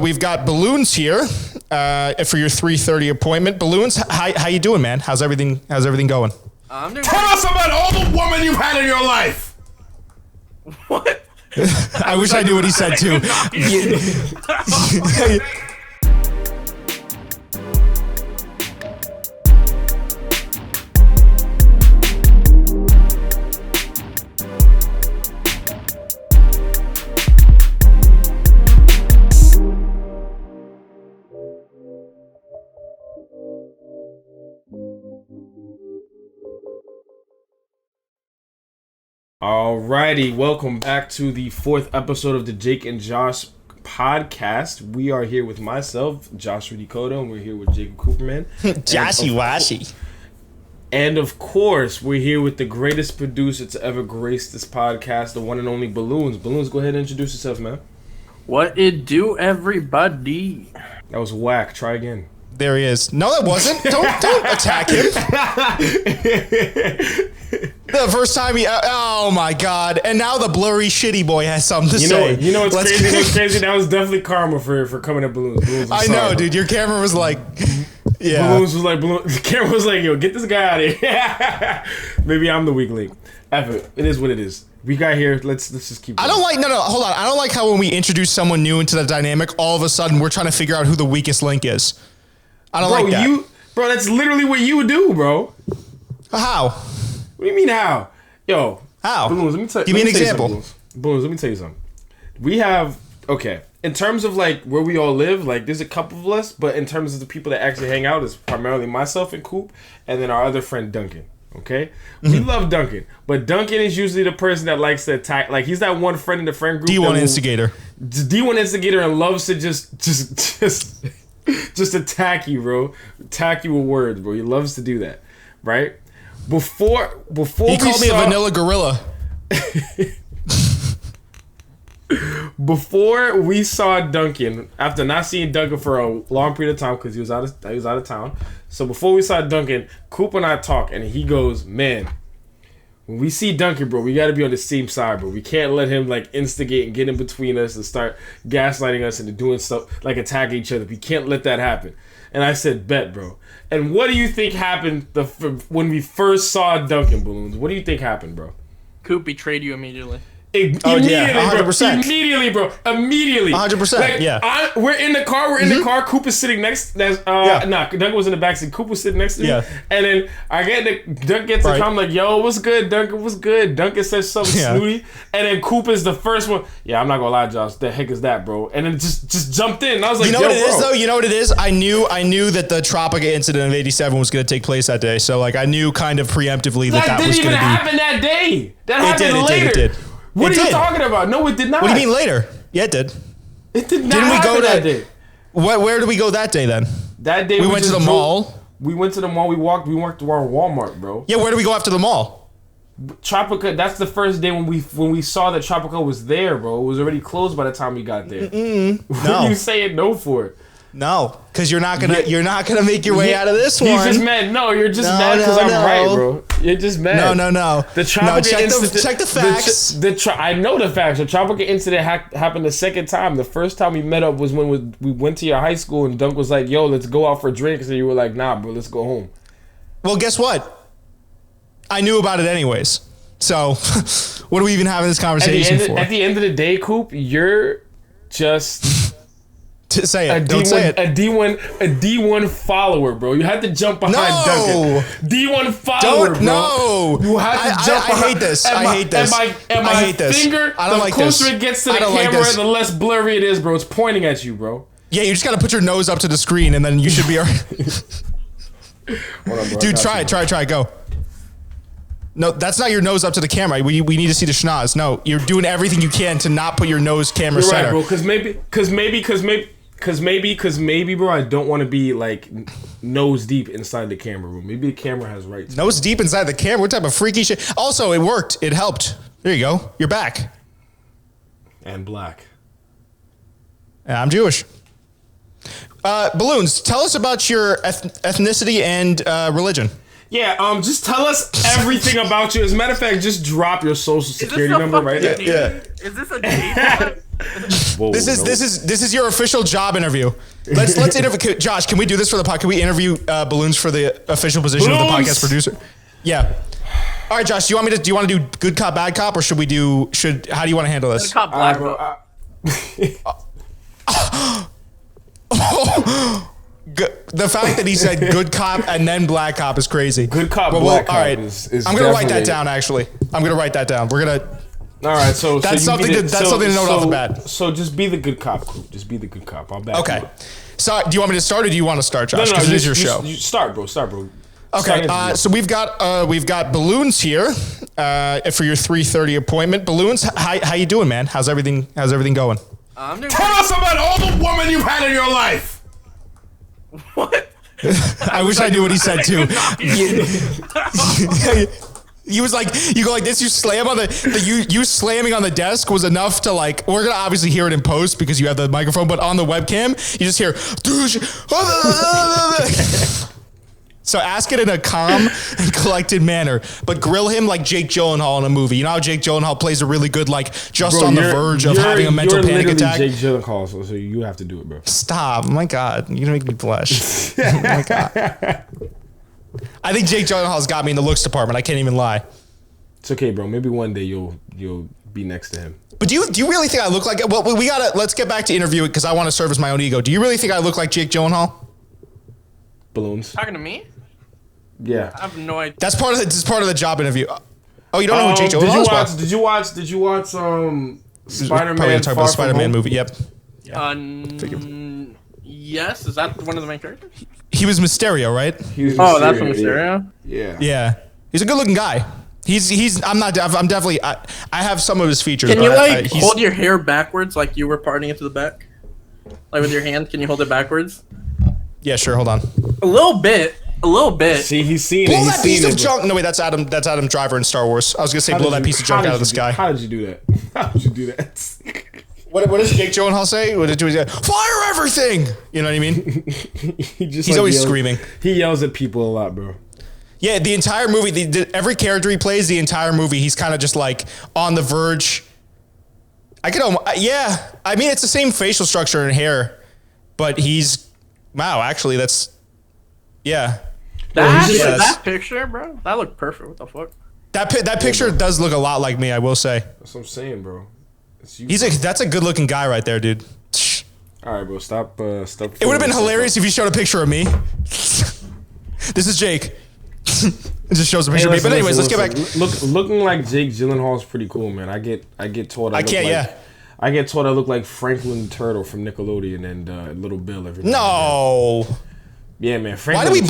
we've got Balloons here for your 3:30 appointment. Balloons, how you doing, man? How's everything going? Tell us about all the women you've had in your life. What? I wish I knew what he said too. Alrighty, welcome back to the 4th episode of the Jake and Josh podcast. We are here with myself, Josh Rudicoto, and we're here with Jacob Cooperman. Joshy Washy. And of course, we're here with the greatest producer to ever grace this podcast, the one and only Balloons. Balloons, go ahead and introduce yourself, man. What it do, everybody? That was whack. Try again. There he is. No, that wasn't. Don't attack him. The first time oh my god! And now the blurry shitty boy has something to say. You know what's crazy? What's crazy? That was definitely karma for coming at Balloons. I know, dude. Your camera was like, yeah. The camera was like, yo, get this guy out of here. Maybe I'm the weak link. It is what it is. We got here. Let's just keep going. Hold on. I don't like how when we introduce someone new into the dynamic, all of a sudden we're trying to figure out who the weakest link is. I don't like that. Bro, that's literally what you do, bro. How? What do you mean how? Yo. How? Balloons, let me tell Give me an example. Balloons, let me tell you something. We have, in terms of like where we all live, like there's a couple of us, but in terms of the people that actually hang out, it's primarily myself and Coop, and then our other friend Duncan. Okay? We love Duncan, but Duncan is usually the person that likes to attack. Like he's that one friend in the friend group. D1 instigator. D1 instigator and loves to just attack you, bro. Attack you with words, bro. He loves to do that, right? Before he called me a vanilla gorilla. Before we saw Duncan, after not seeing Duncan for a long period of time because he was out of town. So before we saw Duncan, Coop and I talk, and he goes, "Man, when we see Duncan, bro, we got to be on the same side, bro. We can't let him like instigate and get in between us and start gaslighting us and doing stuff like attacking each other. We can't let that happen." And I said, "Bet, bro." And what do you think happened when we first saw Duncan, Balloons? What do you think happened, bro? Coop betrayed you immediately. Immediately, 100%. Bro. Immediately. 100%. Like, yeah. We're in the car. Coop is sitting next. Duncan was in the backseat. Coop was sitting next to me. Yeah. And then Duncan gets to come like, "Yo, what's good, Duncan? What's good?" Duncan says something snooty, and then Coop is the first one. "Yeah, I'm not gonna lie, Josh. The heck is that, bro?" And then just jumped in. And I was like, "You know what it is, though? You know what it is? I knew that the Tropica incident of '87 was going to take place that day. So like, I knew kind of preemptively that was going to be. That didn't even happen that day. That happened later. It did. What are you talking about? No, it did not. What do you mean later? Yeah, it did. It did not happen that day. Where did we go that day then? That day we went to the mall. We went to the mall. We walked to our Walmart, bro. Yeah, where did we go after the mall? Tropica. That's the first day when we saw that Tropica was there, bro. It was already closed by the time we got there. What are you saying no for? No, because you're not gonna make your way out of this one. You're just mad. No, you're just mad because I'm right, bro. You're just mad. No. The Tropica incident. Check the facts. I know the facts. The Tropica incident happened the second time. The first time we met up was when we went to your high school and Dunk was like, "Yo, let's go out for drinks," and you were like, "Nah, bro, let's go home." Well, guess what? I knew about it anyways. So, what are we even having this conversation for? At the end of the day, Coop, you're just. Say it. Don't say it. A D1 follower, bro. You had to jump behind Duncan. D1 follower, bro. No. You had to jump behind. I hate this. I hate this. And my finger, I don't the like closer this. it gets to the camera, the less blurry it is, bro. It's pointing at you, bro. Yeah, you just got to put your nose up to the screen, and then you should be all right. Hold on, bro. Dude, try. Go. No, that's not your nose up to the camera. We need to see the schnoz. No, you're doing everything you can to not put your nose camera center. Right, bro. Because maybe, bro, I don't want to be like nose deep inside the camera, bro. Maybe the camera has rights. Nose deep inside the camera? What type of freaky shit? Also, it worked. It helped. There you go. You're back. And black. I'm Jewish. Balloons, tell us about your ethnicity and religion. Yeah, just tell us everything about you. As a matter of fact, just drop your social security number right now. Yeah. Is this a date? Whoa, This is your official job interview. Let's interview. Josh, can we do this for the podcast? Can we interview balloons for the official position of the podcast producer? Yeah. All right, Josh. Do you want to do good cop, bad cop, or should we do? How do you want to handle this? Good cop, black cop. The fact that he said good cop and then black cop is crazy. Good cop, black cop. All right, is I'm gonna write that down. Actually, I'm gonna write that down. We're gonna. All right, so that's something to note off the bat. So just be the good cop, Coop. Just be the good cop. I'll back you up. So do you want me to start or do you want to start, Josh? Because it is your show. You start, bro. Start, bro. Okay, so we've got balloons here for your 3:30 appointment. Balloons, how you doing, man? How's everything going? Tell us about all the women you've had in your life. What? I wish I knew what he said too. He was like, you go like this, you slam on you slamming on the desk was enough to like, we're gonna obviously hear it in post because you have the microphone, but on the webcam, you just hear, so ask it in a calm and collected manner, but grill him like Jake Gyllenhaal in a movie. You know how Jake Gyllenhaal plays a really good, like, just on the verge of having a mental panic attack? Jake Gyllenhaal, so you have to do it, bro. Stop. Oh my God. You're gonna make me blush. Oh my God. I think Jake Gyllenhaal's got me in the looks department. I can't even lie. It's okay, bro. Maybe one day you'll be next to him. But do you really think I look like it? Well, let's get back to interviewing because I want to service my own ego. Do you really think I look like Jake Gyllenhaal? Balloons. Talking to me? Yeah. I have no idea. This is part of the job interview. Oh, you don't know who Jake Gyllenhaal is? Did you watch Spider-Man? Probably talk about the Spider-Man movie. Yep. Yes. Is that one of the main characters? He was Mysterio, right? That's from Mysterio. Yeah. Yeah. He's a good-looking guy. I'm definitely. I have some of his features. Can you hold your hair backwards like you were parting it to the back? Like with your hand, can you hold it backwards? Yeah, sure. Hold on. A little bit. See, he's seen blow it. That piece of junk. No, wait, that's Adam Driver in Star Wars. I was gonna say blow that piece of junk out of the sky. How did you do that? How did you do that? What does Jake Gyllenhaal say? What did he say? Fire everything! You know what I mean? He's always screaming. He yells at people a lot, bro. Yeah, the entire movie, every character he plays, the entire movie, he's kind of just like on the verge. I mean, it's the same facial structure and hair, but actually, that's, yeah. That picture, bro, that looked perfect. What the fuck? That picture does look a lot like me, I will say. That's what I'm saying, bro. That's a good looking guy right there, dude. All right, bro, stop. It would have been hilarious if you showed a picture of me. This is Jake. It just shows a picture of me. But anyways, let's get back. Looking like Jake Gyllenhaal is pretty cool, man. I get told I get told I look like Franklin Turtle from Nickelodeon and Little Bill every No. Yeah, man. Why do we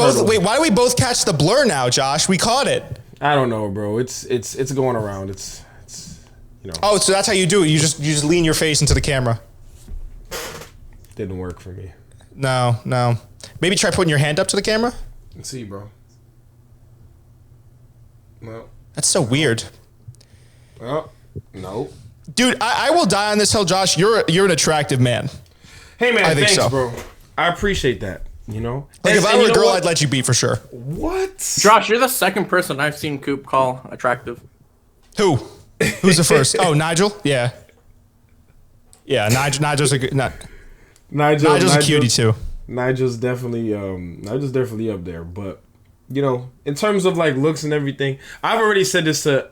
both catch the blur now, Josh? We caught it. I don't know, bro. It's going around. It's you know. Oh, so that's how you do it. You just lean your face into the camera. Didn't work for me. No. Maybe try putting your hand up to the camera. Let's see, bro. No. That's so weird. Oh, no. Dude, I will die on this hill, Josh. You're an attractive man. Hey, man, thanks, bro. I appreciate that, you know? Like, if I were a girl, I'd let you be for sure. What? Josh, you're the second person I've seen Coop call attractive. Who? Who's the first? Oh, Nigel? Yeah. Yeah, Nigel's a good... Nigel's a cutie, too. Nigel's definitely up there, but... You know, in terms of like looks and everything, I've said this to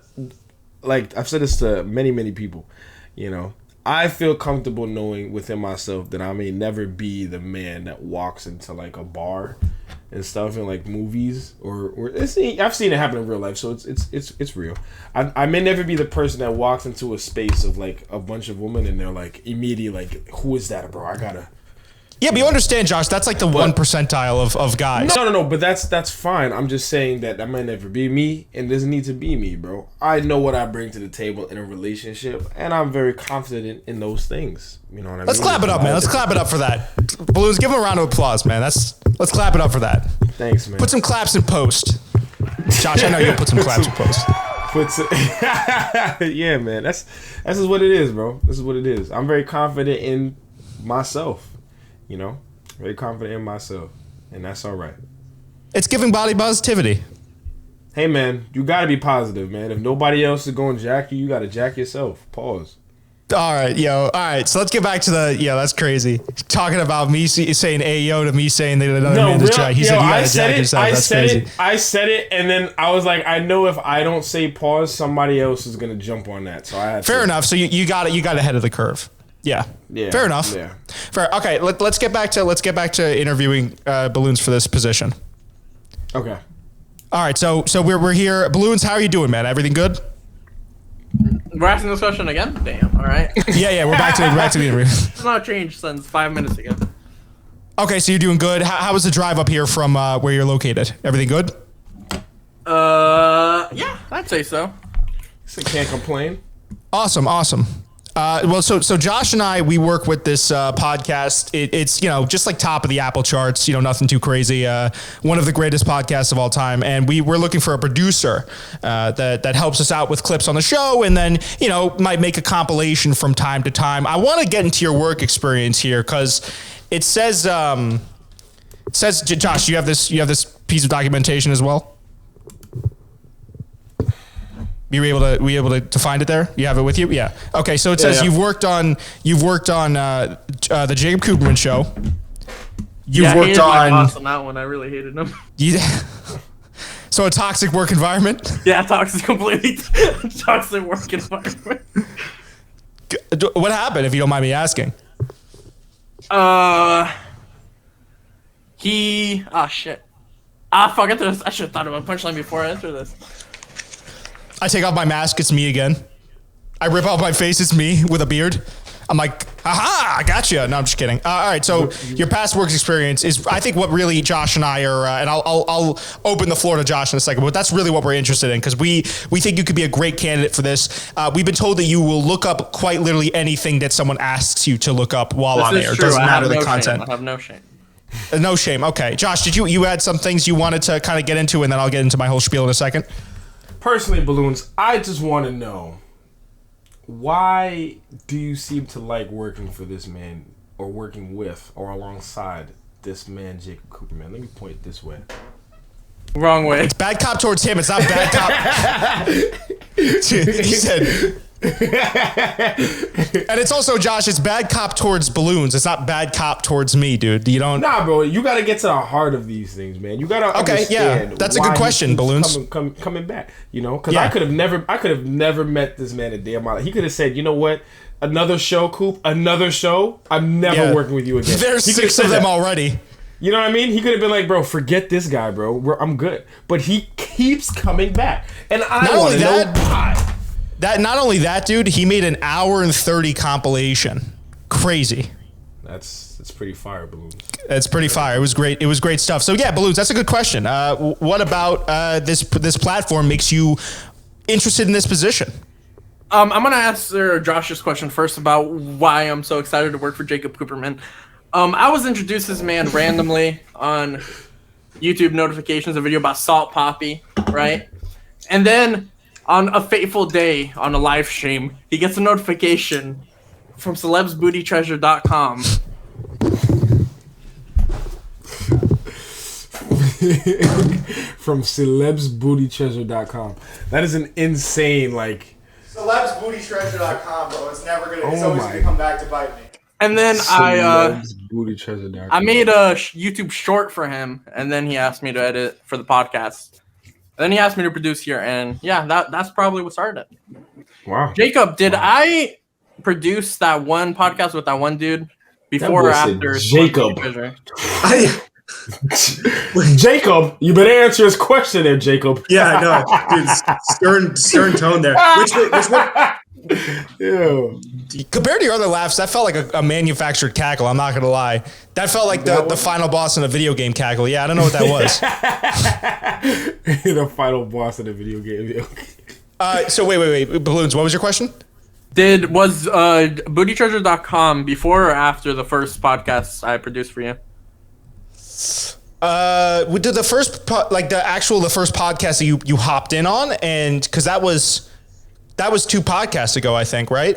many, many people. You know, I feel comfortable knowing within myself that I may never be the man that walks into like a bar and stuff in like movies or I've seen it happen in real life, so it's real. I may never be the person that walks into a space of like a bunch of women and they're like immediately like, who is that, bro? I gotta. Yeah, but you understand, Josh, that's like the 1 percentile of guys. No, but that's fine. I'm just saying that might never be me, and doesn't need to be me, bro. I know what I bring to the table in a relationship, and I'm very confident in those things. You know what I mean? Let's clap it up, man. Let's clap it up for that. Balloons, give him a round of applause, man. Let's clap it up for that. Thanks, man. Put some claps in post. Josh, I know you'll put some claps in post. Yeah, man. That's just what it is, bro. This is what it is. I'm very confident in myself. You know, very confident in myself, and that's all right. It's giving body positivity. Hey, man, you got to be positive, man. If nobody else is going to jack you, you got to jack yourself. Pause. All right, yo. All right, so let's get back to the. Yeah, that's crazy. Talking about me saying "ayo" to me saying that another man is dry. He said you gotta jack yourself. That's crazy. I said it, and then I was like, I know if I don't say pause, somebody else is gonna jump on that. So I had fair enough. So you got it. You got ahead of the curve. Yeah. Fair enough. Yeah. Fair. Okay. Let's get back to interviewing Balloons for this position. Okay. All right. So we're here. Balloons, how are you doing, man? Everything good? We're asking this question again? Damn, alright. Yeah, we're back to the interview. It's not changed since 5 minutes ago. Okay, so you're doing good. How was the drive up here from where you're located? Everything good? Yeah, I'd say so. So can't complain. Awesome. Well, so Josh and I, we work with this podcast. It's just like top of the Apple charts. Nothing too crazy. One of the greatest podcasts of all time, and we're looking for a producer that helps us out with clips on the show, and then might make a compilation from time to time. I want to get into your work experience here because it says Josh, you have this piece of documentation as well. You were able to find it there? You have it with you? Yeah. Okay, so it says you've worked on the Jacob Cooperman show. You've worked my boss on that one. I really hated him. Yeah. So a toxic work environment? Yeah, completely toxic work environment. What happened, if you don't mind me asking? Shit. Fuck it. I should have thought about punchline before I answer this. I take off my mask, it's me again. I rip out my face, it's me with a beard. I'm like, aha, I got you. No, I'm just kidding. All right, so your past work experience is, I think, what really Josh and I are, and I'll open the floor to Josh in a second, but that's really what we're interested in because we think you could be a great candidate for this. We've been told that you will look up quite literally anything that someone asks you to look up while on air. It doesn't matter the content. I have no shame. No shame. Okay, Josh, did you had some things you wanted to kind of get into, and then I'll get into my whole spiel in a second. Personally, Balloons, I just want to know, why do you seem to like working for this man, or working with, or alongside this man, Jacob Cooperman? Let me point it this way. Wrong way. It's bad cop towards him. It's not bad cop. He said... And it's also, Josh, it's bad cop towards Balloons. It's not bad cop towards me, dude. You don't... Nah, bro. You got to get to the heart of these things, man. You got to understand. Yeah, that's a good question, Balloons. Coming back, because I could have never met this man a day of my life. He could have said, you know what? Another show, Coop. Another show. I'm never working with you again. There's 6 of them already. You know what I mean? He could have been like, bro, forget this guy, bro. I'm good. But he keeps coming back. And I want to know why. Not only that, dude, he made an 1:30 compilation. Crazy. That's pretty fire, Balloons. That's pretty fire. It was great. It was great stuff. So yeah, Balloons, that's a good question. What about this platform makes you interested in this position? I'm gonna answer Josh's question first about why I'm so excited to work for Jacob Cooperman. I was introduced to this man randomly on YouTube notifications, a video about Salt Poppy, right? And then on a fateful day on a live stream, he gets a notification from celebsbootytreasure.com. From celebsbootytreasure.com. That is an insane, like... Celebsbootytreasure.com, bro. It's never gonna... It's always gonna come back to bite me. And then I made a YouTube short for him, and then he asked me to edit for the podcast. And then he asked me to produce here, and yeah, that's probably what started it. Wow. Jacob, did I produce that one podcast with that one dude before or after? Jacob. Jacob, you better answer his question there, Jacob. Yeah, I know. Dude, stern tone there. Which one? Yeah. Compared to your other laughs, that felt like a manufactured cackle. I'm not gonna lie. That felt like the final boss in a video game cackle. Yeah, I don't know what that was. The final boss in a video game. So wait, Balloons. What was your question? Was bootytreasure.com before or after the first podcast I produced for you? We did the first the first podcast that you hopped in on, and because that was 2 podcasts ago, I think, right?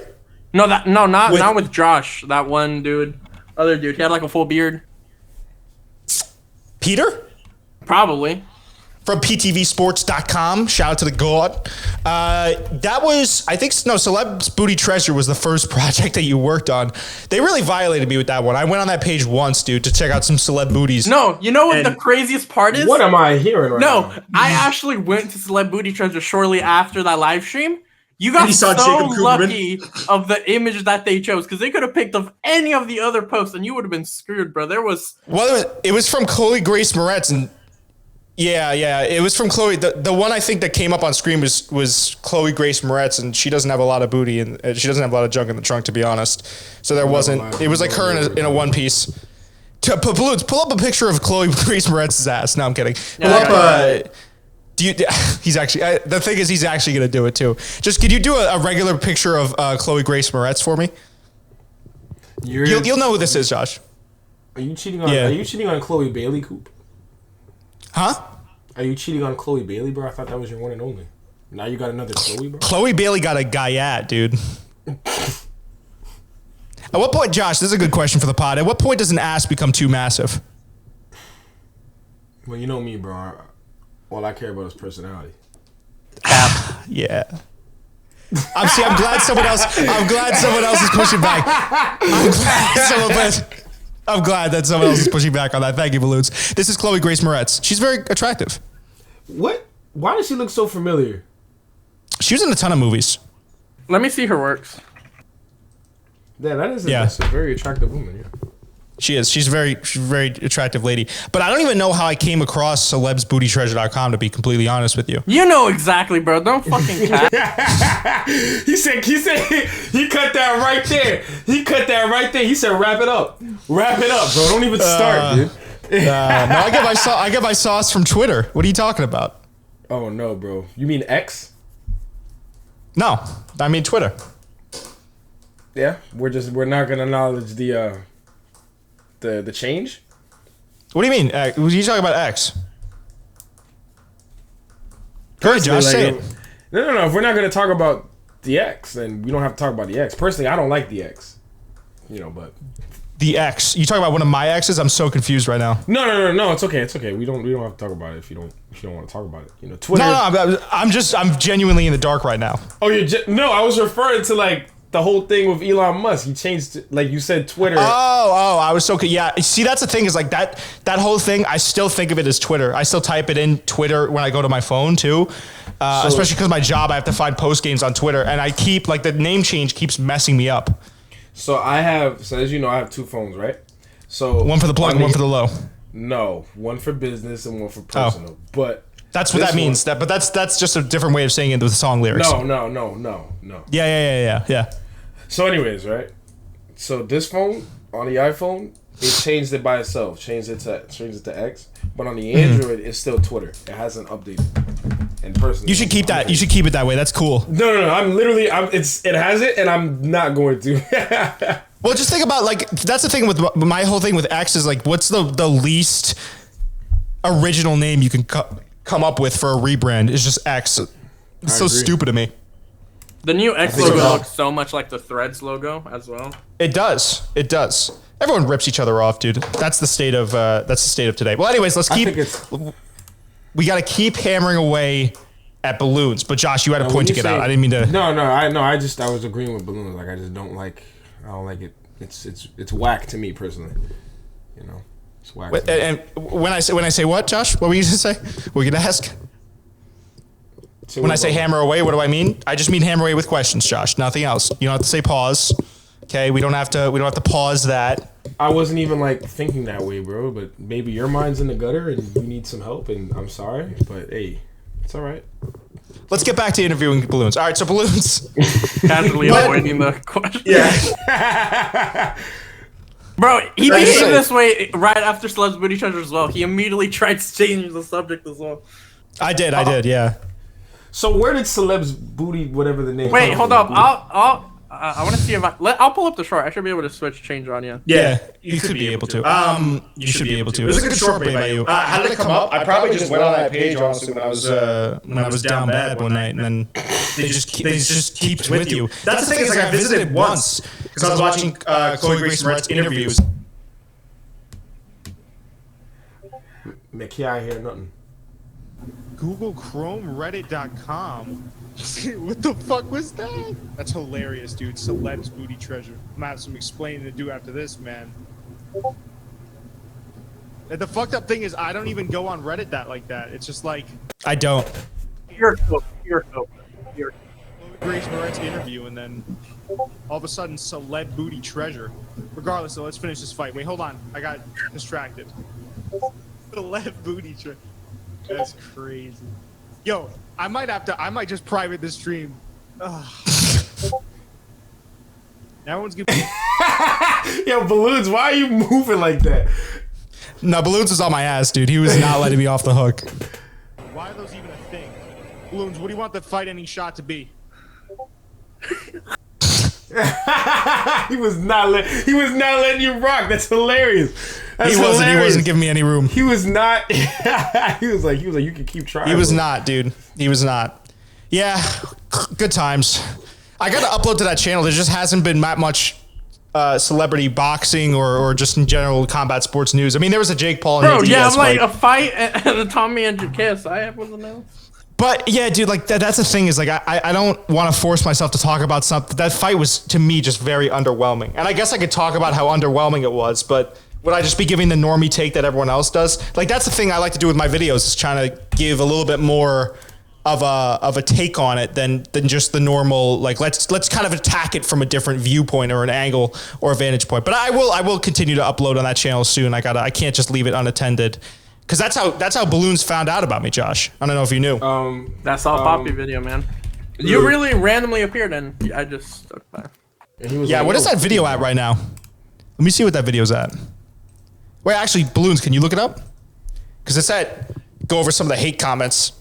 Not with Josh. That one dude, other dude. He had like a full beard. Peter? Probably. from ptvsports.com. Shout out to the god. That was, I think, no, Celeb's Booty Treasure was the first project that you worked on. They really violated me with that one. I went on that page once, dude, to check out some celeb booties. No, you know what the craziest part is? What am I hearing right now? No, I actually went to Celeb Booty Treasure shortly after that live stream. You got saw so Jacob Cooperman? lucky of the image that they chose because they could have picked up any of the other posts and you would have been screwed, bro. There was... Well, it was from Chloe Grace Moretz, and yeah, it was from Chloe. The one I think that came up on screen was Chloe Grace Moretz, and she doesn't have a lot of booty, and she doesn't have a lot of junk in the trunk, to be honest. So there wasn't. It was like her in a one piece. Balloons, pull up a picture of Chloe Grace Moretz's ass. No, I'm kidding. Pull up. He's actually. The thing is, he's actually gonna do it too. Just could you do a regular picture of Chloe Grace Moretz for me? You'll know who this is, Josh. Are you cheating on? Are you cheating on Chloe Bailey, Coop? Huh? Are you cheating on Chloe Bailey, bro? I thought that was your one and only. Now you got another Chloe, bro. Chloe Bailey got a guyette, dude. At what point, Josh? This is a good question for the pod. At what point does an ass become too massive? Well, you know me, bro. All I care about is personality. Yeah. I'm glad someone else. I'm glad someone else is pushing back. I'm glad that someone else is pushing back on that. Thank you, Balloons. This is Chloe Grace Moretz. She's very attractive. What? Why does she look so familiar? She was in a ton of movies. Let me see her works. Yeah, that's a very attractive woman. Yeah. She is. She's a very attractive lady. But I don't even know how I came across celebsbootystreasure.com, to be completely honest with you. You know exactly, bro. Don't fucking cat. he said he cut that right there. He cut that right there. He said wrap it up. Wrap it up, bro. Don't even start, dude. No, I get my sauce from Twitter. What are you talking about? Oh no, bro. You mean X? No, I mean Twitter. Yeah, we're not gonna acknowledge the change. What do you mean? What are you talking about? X? Go ahead, Josh. Say it. No. If we're not gonna talk about the X, then we don't have to talk about the X. Personally, I don't like the X. But the X. You talking about one of my exes? I'm so confused right now. No. It's okay. We don't have to talk about it if you don't want to talk about it. Twitter. No. I'm genuinely in the dark right now. Oh, no. I was referring to like the whole thing with Elon Musk. He changed, like you said, Twitter. Oh, I was so yeah. See, that's the thing is like that whole thing. I still think of it as Twitter. I still type it in Twitter when I go to my phone too. Especially because my job, I have to find post games on Twitter, and I keep like the name change keeps messing me up. So as you know, I have two phones, right? So one for the plug and one for the low. No, one for business and one for personal. But that's what that means. But that's just a different way of saying it with the song lyrics. No. Yeah. So anyways, right? So this phone on the iPhone, it changed it by itself. Changed it to X. But on the Android, it's still Twitter. It hasn't updated. And personally, you should keep that. You should keep it that way. That's cool. No. It has it, and I'm not going to. Well, just think about like that's the thing with my whole thing with X is like, what's the least original name you can come up with for a rebrand? It's just X. It's so stupid to me. The new X logo looks so much like the Threads logo as well. It does. Everyone rips each other off, dude. That's the state of today. Well, anyways, let's keep. We got to keep hammering away at balloons. But Josh, you had a point to get out. I didn't mean to. No. I was agreeing with balloons. Like I just don't like. I don't like it. It's whack to me personally. It's whack. And when I say what, Josh? What were you gonna say? Were you gonna ask? When I say hammer away, what do I mean? I just mean hammer away with questions, Josh. Nothing else. You don't have to say pause. Okay, we don't have to pause that. I wasn't even like thinking that way, bro. But maybe your mind's in the gutter and you need some help. And I'm sorry, but hey, it's all right. Let's get back to interviewing balloons. All right, so balloons. Casually avoiding the question. Yeah. Bro, he became this way right after Celeb's Booty Treasure as well. He immediately tried to change the subject as well. I did, yeah. So where did Celeb's Booty, whatever the name? Wait, hold up. I want to see if I'll pull up the short. I should be able to change on you. Yeah, you could be able to. You should be able to. It was a good short made by you. How did it come up? I probably just went on that page honestly when I was down bad one night, and then they just keep with you. That's the thing is like I visited once because I was watching Chloe Grace Moretz's interviews. Mickey, I hear nothing. Google Chrome Reddit.com. What the fuck was that? That's hilarious, dude. Celeb's booty treasure. I'm gonna have some explaining to do after this, man. And the fucked up thing is I don't even go on Reddit like that. It's just like I don't. You're cool. Grace Moretz interview and then all of a sudden celeb booty treasure. Regardless, so let's finish this fight. Wait, hold on. I got distracted. Celeb booty treasure. That's crazy. Yo, I might just private this stream. Ugh. Everyone's gonna Yo, Balloons, why are you moving like that? No, Balloons was on my ass, dude. He was not letting me off the hook. Why are those even a thing? Balloons, what do you want the fight ending shot to be? he was not letting you rock. That's hilarious. He wasn't giving me any room. He was not. he was like, you can keep trying. He was not, dude. He was not. Yeah, good times. I got to upload to that channel. There just hasn't been that much celebrity boxing or just in general combat sports news. I mean, there was a Jake Paul and Bro, yeah, I'm like fight. a fight and a Tommy and kiss. I have one of those. But yeah, dude, like that's the thing is like I don't want to force myself to talk about something. That fight was to me just very underwhelming. And I guess I could talk about how underwhelming it was, but would I just be giving the normie take that everyone else does? Like that's the thing I like to do with my videos is trying to give a little bit more of a take on it than just the normal like let's kind of attack it from a different viewpoint or an angle or a vantage point. But I will continue to upload on that channel soon. I can't just leave it unattended. Cause that's how Balloons found out about me, Josh. I don't know if you knew. That's all Poppy video, man. You really randomly appeared and I just stuck by. Yeah, what is that video at right now? Let me see what that video's at. Wait, actually, Balloons, can you look it up? Cause it's at go over some of the hate comments.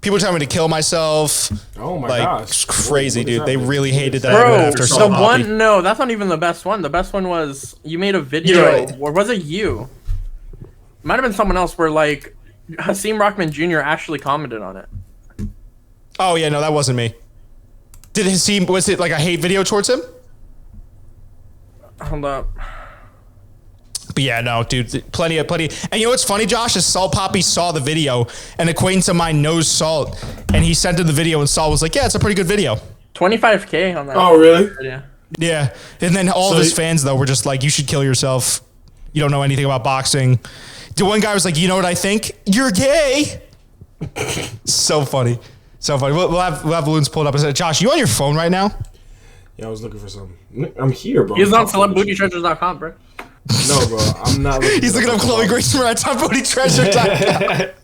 People telling me to kill myself. Oh my gosh. It's crazy, what dude. They really hated that Bro, after the one, no, that's not even the best one. The best one was you made a video, or was it you? Might have been someone else where like Hasim Rockman Jr. actually commented on it. Oh yeah, no, that wasn't me. Was it like a hate video towards him? Hold up. But yeah, no, dude, plenty. And you know what's funny, Josh, is Salt Poppy saw the video, an acquaintance of mine knows Salt, and he sent him the video, and Salt was like, yeah, it's a pretty good video. 25K on that. Oh, really? Yeah. Yeah, and then all of his fans, though, were just like, you should kill yourself. You don't know anything about boxing. The one guy was like, you know what I think? You're gay. So funny. So funny. We'll have Balloons pulled up. I said, Josh, you on your phone right now? Yeah, I was looking for something. I'm here, bro. He's on celebbootytreasures.com, bro. No, bro, I'm not looking. He's looking up Chloe Grace Moretz on BootyTreasure.com.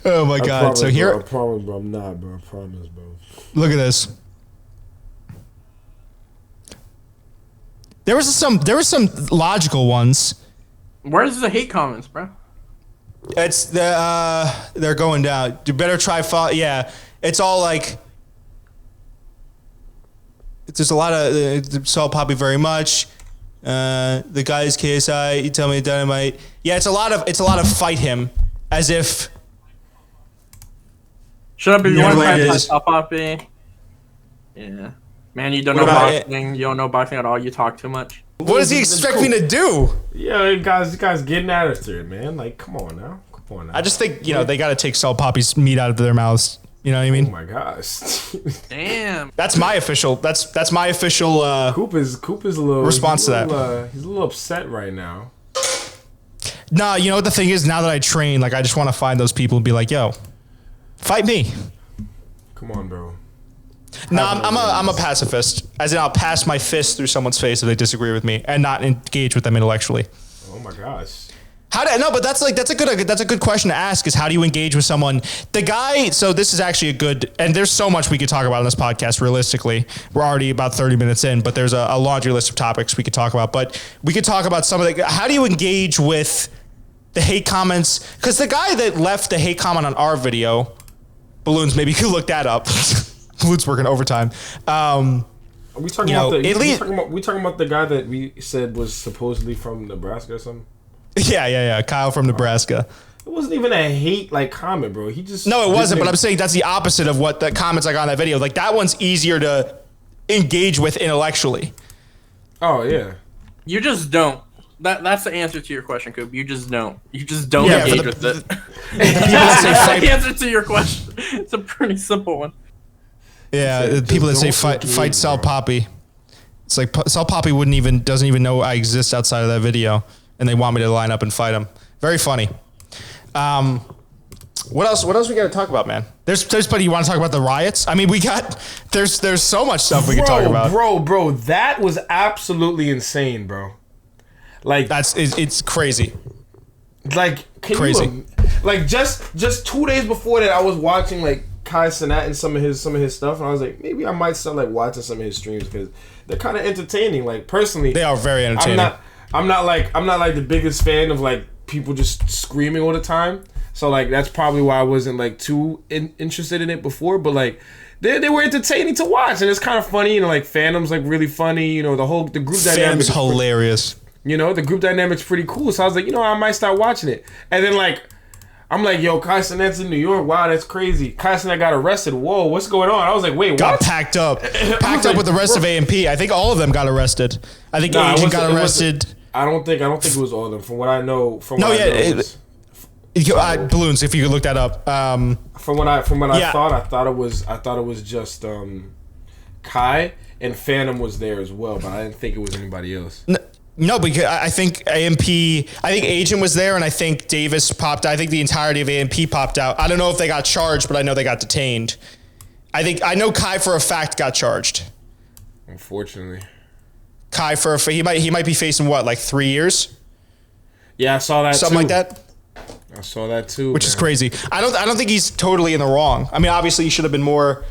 Oh my God. Promise, So here. bro, I promise, bro. I'm not, bro. I promise, bro. Look at this. There was some logical ones. Where's the hate comments, bro? It's they're going down. You better try follow. Yeah, it's all like there's a lot of Salt Poppy very much. The guy's KSI. You tell me Dynamite. Yeah, it's a lot of fight him as if. Shut up if you Yeah, want to like try this. Salt Poppy. Yeah. Man, you don't What know about boxing. You don't know boxing at all. You talk too much. What does he expect me to do? Yeah, guys getting after it, man. Like, come on now. I just think they got to take Salt Poppy's meat out of their mouths. You know what I mean? Oh my gosh. Damn. That's my official. That's my official. Coop is a little response to that. He's a little upset right now. Nah, you know what the thing is? Now that I train, like I just want to find those people and be like, yo, fight me. Come on, bro. No, I'm a pacifist. As in, I'll pass my fist through someone's face if they disagree with me, and not engage with them intellectually. Oh my gosh. But that's a good question to ask. Is how do you engage with someone? The guy. So this is actually a good. And there's so much we could talk about on this podcast. Realistically, we're already about 30 minutes in, but there's a laundry list of topics we could talk about. But we could talk about some of the. How do you engage with the hate comments? Because the guy that left the hate comment on our video, Balloons. Maybe you could look that up. Balloons working overtime. Are we talking about we talking about the guy that we said was supposedly from Nebraska or something? Yeah. Kyle from Nebraska. It wasn't even a hate comment, bro. He just No, it wasn't. But I'm saying that's the opposite of what the comments I got on that video. Like that one's easier to engage with intellectually. Oh yeah. You just don't. That's the answer to your question, Coop. You just don't. You just don't Yeah, engage with it. That's the answer to your question. It's a pretty simple one. Yeah, Just the people that say don't fight engage, Sal bro. Poppy. It's like Sal Poppy doesn't even know I exist outside of that video, and they want me to line up and fight him. Very funny. What else we got to talk about, man? There's plenty. You want to talk about the riots? I mean, there's so much stuff we can talk about. Bro, that was absolutely insane, bro. Like It's crazy. Like Crazy. Like just 2 days before that, I was watching like Cenat and some of his stuff, and I was like, maybe I might start like watching some of his streams because they're kind of entertaining. Like personally, They are very entertaining. I'm not like the biggest fan of like people just screaming all the time. So like that's probably why I wasn't like too interested in it before. But like they were entertaining to watch, and it's kind of funny. You know, like Phantom's like really funny. You know, the group dynamic. Phantom's hilarious. You know, the group dynamic's pretty cool. So I was like, you know, I might start watching it. And then like, I'm like, yo, Cenat's in New York. Wow, that's crazy. Cenat got arrested. Whoa, what's going on? I was like, wait, Got what? packed up with the rest of AMP. I think all of them got arrested. I think Nah, Agent got arrested. I don't think it was all of them. From what I know, Balloons. If you could look that up. from what I Yeah. thought it was just Kai and Phantom was there as well, but I didn't think it was anybody else. No, because I think Agent was there, and I think Davis popped out. I think the entirety of AMP popped out. I don't know if they got charged, but I know they got detained. I know Kai for a fact got charged. Unfortunately. Kai he might be facing what, like 3 years? Yeah, I saw that Something too. like that. I saw that too. Which is crazy. I don't think he's totally in the wrong. I mean, obviously he should have been more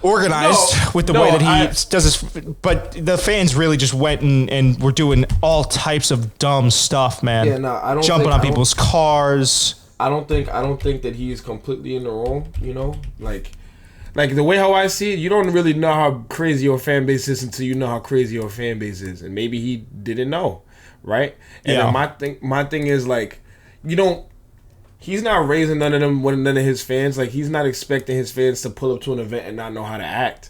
organized with the way that he does his, but the fans really just went and were doing all types of dumb stuff, man. Yeah, no, I don't jumping think- on I don't- people's cars. I don't think that he's completely in the wrong, you know? Like the way how I see it, you don't really know how crazy your fan base is until you know how crazy your fan base is. And maybe he didn't know, right? And Yeah. then my thing is like, he's not raising none of his fans. Like he's not expecting his fans to pull up to an event and not know how to act.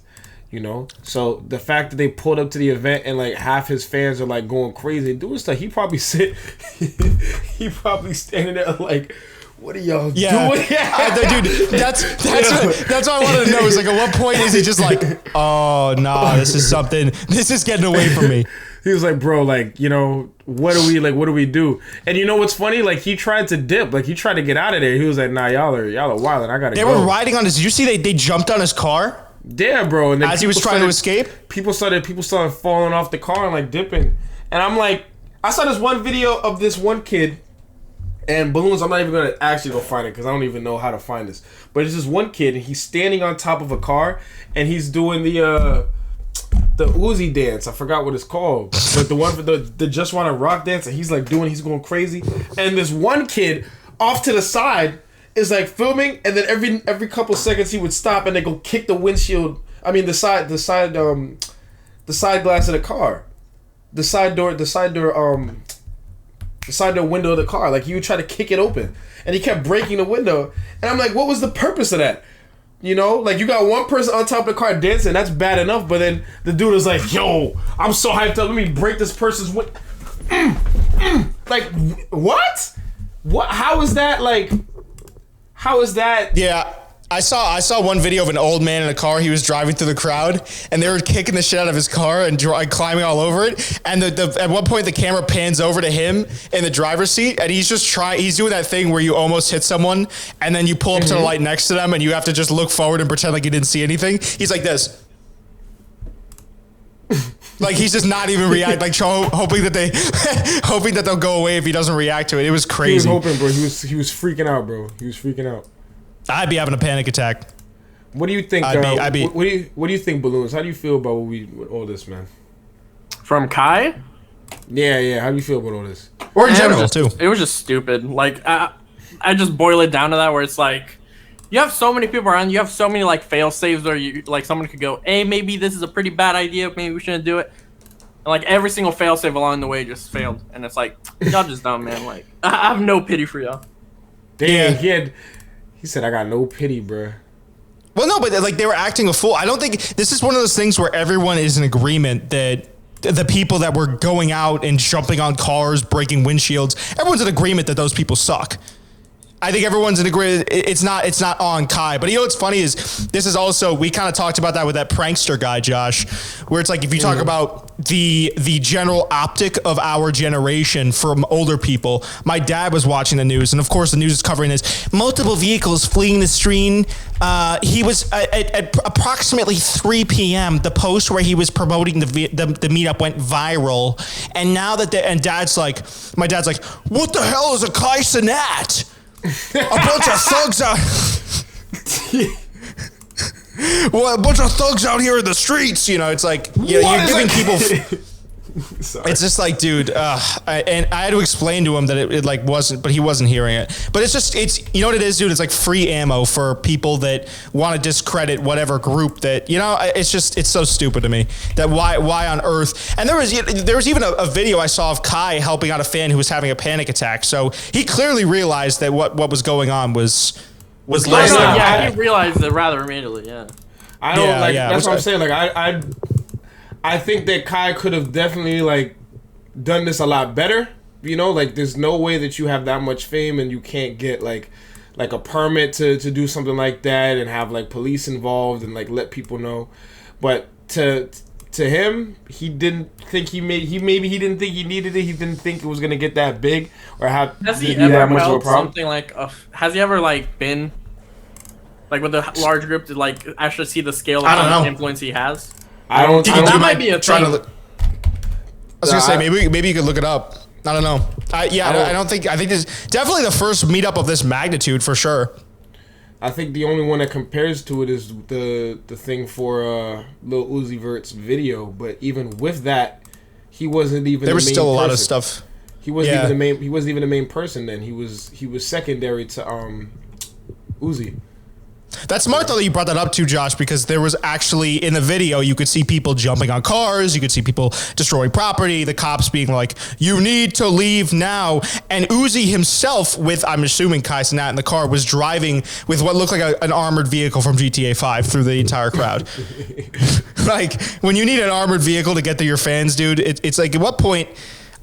You know, so the fact that they pulled up to the event and like half his fans are like going crazy and doing stuff, he probably standing there like, what are y'all doing? Dude, that's what I wanted to know. Is like, at what point is he just like, oh no, this is getting away from me. He was like, bro, like, you know, what do we do? And you know what's funny? Like he tried to dip, like he tried to get out of there. He was like, nah, y'all are wild, and I gotta They go. were riding on his. Did you see they jumped on his car Yeah, bro. And then as he was people trying to escape? People started falling off the car and like dipping. And I'm like, I saw this one video of this one kid. And Balloons, I'm not even gonna actually go find it because I don't even know how to find this. But it's this one kid and he's standing on top of a car and he's doing the Uzi dance. I forgot what it's called. But the one for the Just Wanna Rock dance, and he's going crazy. And this one kid off to the side is like filming, and then every couple seconds he would stop and they go kick the windshield. I mean the side glass of the car, the side door window of the car. Like he would try to kick it open, and he kept breaking the window. And I'm like, what was the purpose of that? You know, like you got one person on top of the car dancing, that's bad enough. But then the dude is like, yo, I'm so hyped up. Let me break this person's window. Like what? What? How is that like? How is that? Yeah, I saw one video of an old man in a car. He was driving through the crowd, and they were kicking the shit out of his car and climbing all over it. And at one point, the camera pans over to him in the driver's seat, and he's just he's doing that thing where you almost hit someone, and then you pull up to the light next to them, and you have to just look forward and pretend like you didn't see anything. He's like this. Like he's just not even react, like hoping that they'll go away if he doesn't react to it. It was crazy. He was hoping, bro. He was freaking out, bro. He was freaking out. I'd be having a panic attack. What do you think? I'd be. What do you think, Balloons? How do you feel about with all this, man? From Kai? Yeah. How do you feel about all this? Or in general too. It was just stupid. Like I just boil it down to that, where it's like, you have so many people around, you have so many like fail saves where you like someone could go, hey, maybe this is a pretty bad idea, maybe we shouldn't do it. And like every single fail save along the way just failed. And it's like, y'all just dumb, man. Like I have no pity for y'all. Damn, he said I got no pity, bro. Well, no, but like they were acting a fool. I don't think this is one of those things where everyone is in agreement that the people that were going out and jumping on cars, breaking windshields, everyone's in agreement that those people suck. I think everyone's in agreement. It's not on Kai. But you know what's funny is this is also, we kind of talked about that with that prankster guy, Josh, where it's like if you talk about the general optic of our generation from older people. My dad was watching the news, and of course the news is covering this. Multiple vehicles fleeing the street. He was at approximately 3 p.m. The post where he was promoting the meetup went viral, and now that my dad's like, what the hell is a Kai Cenat? A bunch of thugs out. Well, a bunch of thugs out here in the streets. You know, it's like you're giving people. Sorry. It's just like, dude, and I had to explain to him that it like wasn't, but he wasn't hearing it. But it's you know what it is, dude. It's like free ammo for people that want to discredit whatever group that, you know. It's so stupid to me that why on earth. And there was even a video I saw of Kai helping out a fan who was having a panic attack. So he clearly realized that what was going on was less than yeah, he realized it rather immediately. Yeah, I don't that's what I'm saying. Like I think that Kai could have definitely like done this a lot better. You know, like there's no way that you have that much fame and you can't get like a permit to do something like that and have like police involved and like let people know. But to him, he didn't think he didn't think he needed it. He didn't think it was gonna get that big or have has he that ever much of a felt problem. something like has he ever like been like with a large group to like actually see the scale of influence he has? That might be a thing. I was gonna say maybe you could look it up. I don't know. I think this is definitely the first meetup of this magnitude for sure. I think the only one that compares to it is the thing for Lil Uzi Vert's video, but even with that, he wasn't even. There was still a lot of person. stuff. He wasn't even the main. He wasn't even the main person. Then he was secondary to Uzi. That's smart though that you brought that up too, Josh, because there was actually in the video you could see people jumping on cars, you could see people destroying property, the cops being like, "You need to leave now." And Uzi himself, with I'm assuming Kai Cenat in the car, was driving with what looked like an armored vehicle from GTA 5 through the entire crowd. Like when you need an armored vehicle to get to your fans, dude, it's like at what point?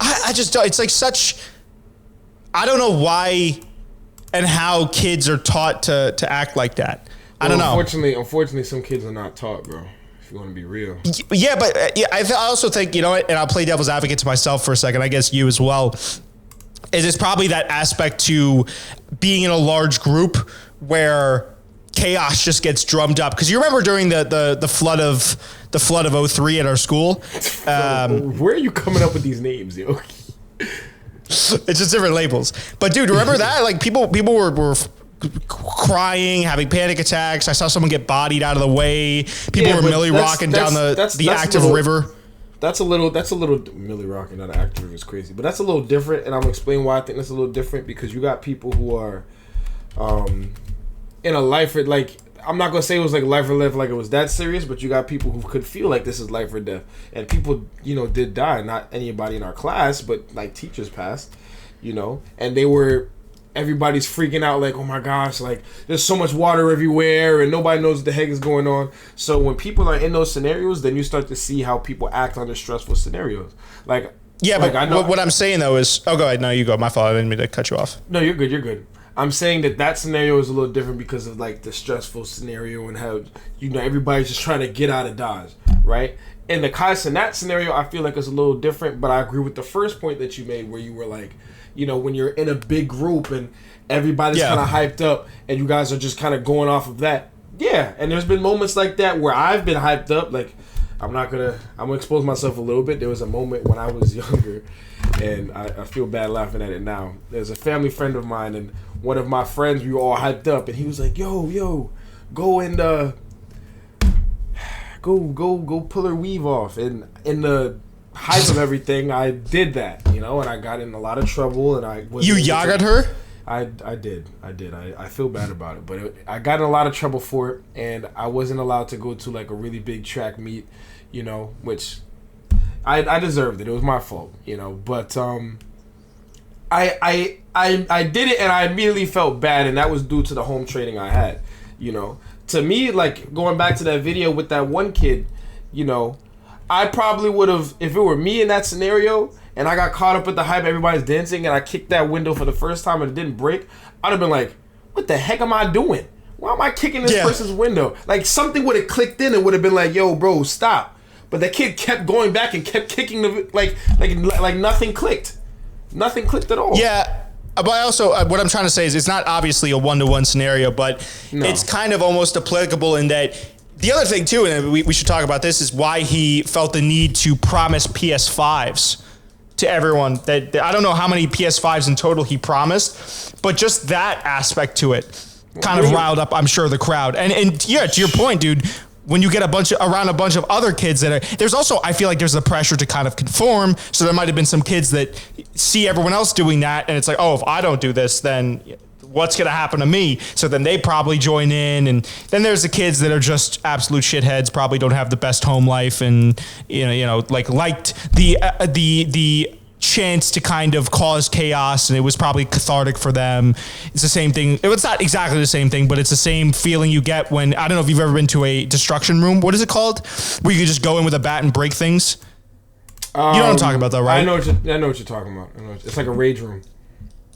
I just don't. It's like such. I don't know why. And how kids are taught to act like that. I don't know. Unfortunately, some kids are not taught, bro. If you want to be real. Yeah, but I also think, you know what, and I'll play devil's advocate to myself for a second, I guess you as well, is it's probably that aspect to being in a large group where chaos just gets drummed up. Because you remember during the flood of '03 at our school? Where are you coming up with these names, yo? It's just different labels. But dude, remember that? Like people were crying, having panic attacks. I saw someone get bodied out of the way. People were millie rocking down the active river. That's a little millie rocking down the active river is crazy. But that's a little different, and I'm gonna explain why I think that's a little different, because you got people who are in a life or like, I'm not gonna say it was like life or death, like it was that serious, but you got people who could feel like this is life or death, and people, you know, did die. Not anybody in our class, but like teachers passed, you know, and everybody's freaking out like, oh my gosh, like there's so much water everywhere, and nobody knows what the heck is going on. So when people are in those scenarios, then you start to see how people act under stressful scenarios. Like, yeah, but I know, what I'm saying though is, oh, go ahead. No, you go. My fault. I didn't mean to cut you off. No, you're good. You're good. I'm saying that scenario is a little different because of like the stressful scenario and how, you know, everybody's just trying to get out of Dodge, right? In the Kai Cenat scenario, I feel like it's a little different, but I agree with the first point that you made where you were like, you know, when you're in a big group and everybody's kind of hyped up and you guys are just kind of going off of that. Yeah, and there's been moments like that where I've been hyped up. Like, I'm gonna expose myself a little bit. There was a moment when I was younger, and I feel bad laughing at it now. There's a family friend of mine, and one of my friends, we were all hyped up, and he was like, yo, go and go pull her weave off. And in the hype of everything, I did that, you know, and I got in a lot of trouble, and I was. You yagged her? I did. I feel bad about it, but I got in a lot of trouble for it, and I wasn't allowed to go to like a really big track meet, you know, which I deserved it. It was my fault, you know, but I did it, and I immediately felt bad, and that was due to the home training I had, you know. To me, like going back to that video with that one kid, you know, I probably would have, if it were me in that scenario and I got caught up with the hype, everybody's dancing, and I kicked that window for the first time and it didn't break, I'd have been like, what the heck am I doing? Why am I kicking this person's window? Like, something would have clicked in and would have been like, yo, bro, stop. But the kid kept going back and kept kicking the, like nothing clicked. Nothing clicked at all. Yeah. But I also, what I'm trying to say is it's not obviously a one-to-one scenario, but it's kind of almost applicable in that the other thing too, and we should talk about this, is why he felt the need to promise PS5s to everyone. That I don't know how many PS5s in total he promised, but just that aspect to it kind of riled up, I'm sure, the crowd. And yeah, to your point, dude, when you get around a bunch of other kids that are, there's also, I feel like there's the pressure to kind of conform. So there might have been some kids that see everyone else doing that, and it's like, oh, if I don't do this, then what's going to happen to me? So then they probably join in. And then there's the kids that are just absolute shitheads, probably don't have the best home life, and like liked the chance to kind of cause chaos, and it was probably cathartic for them. It's the same thing. It's not exactly the same thing, but it's the same feeling you get when, I don't know if you've ever been to a destruction room. What is it called? Where you can just go in with a bat and break things. You know what I'm talking about, though, right? I know what you're talking about. It's like a rage room.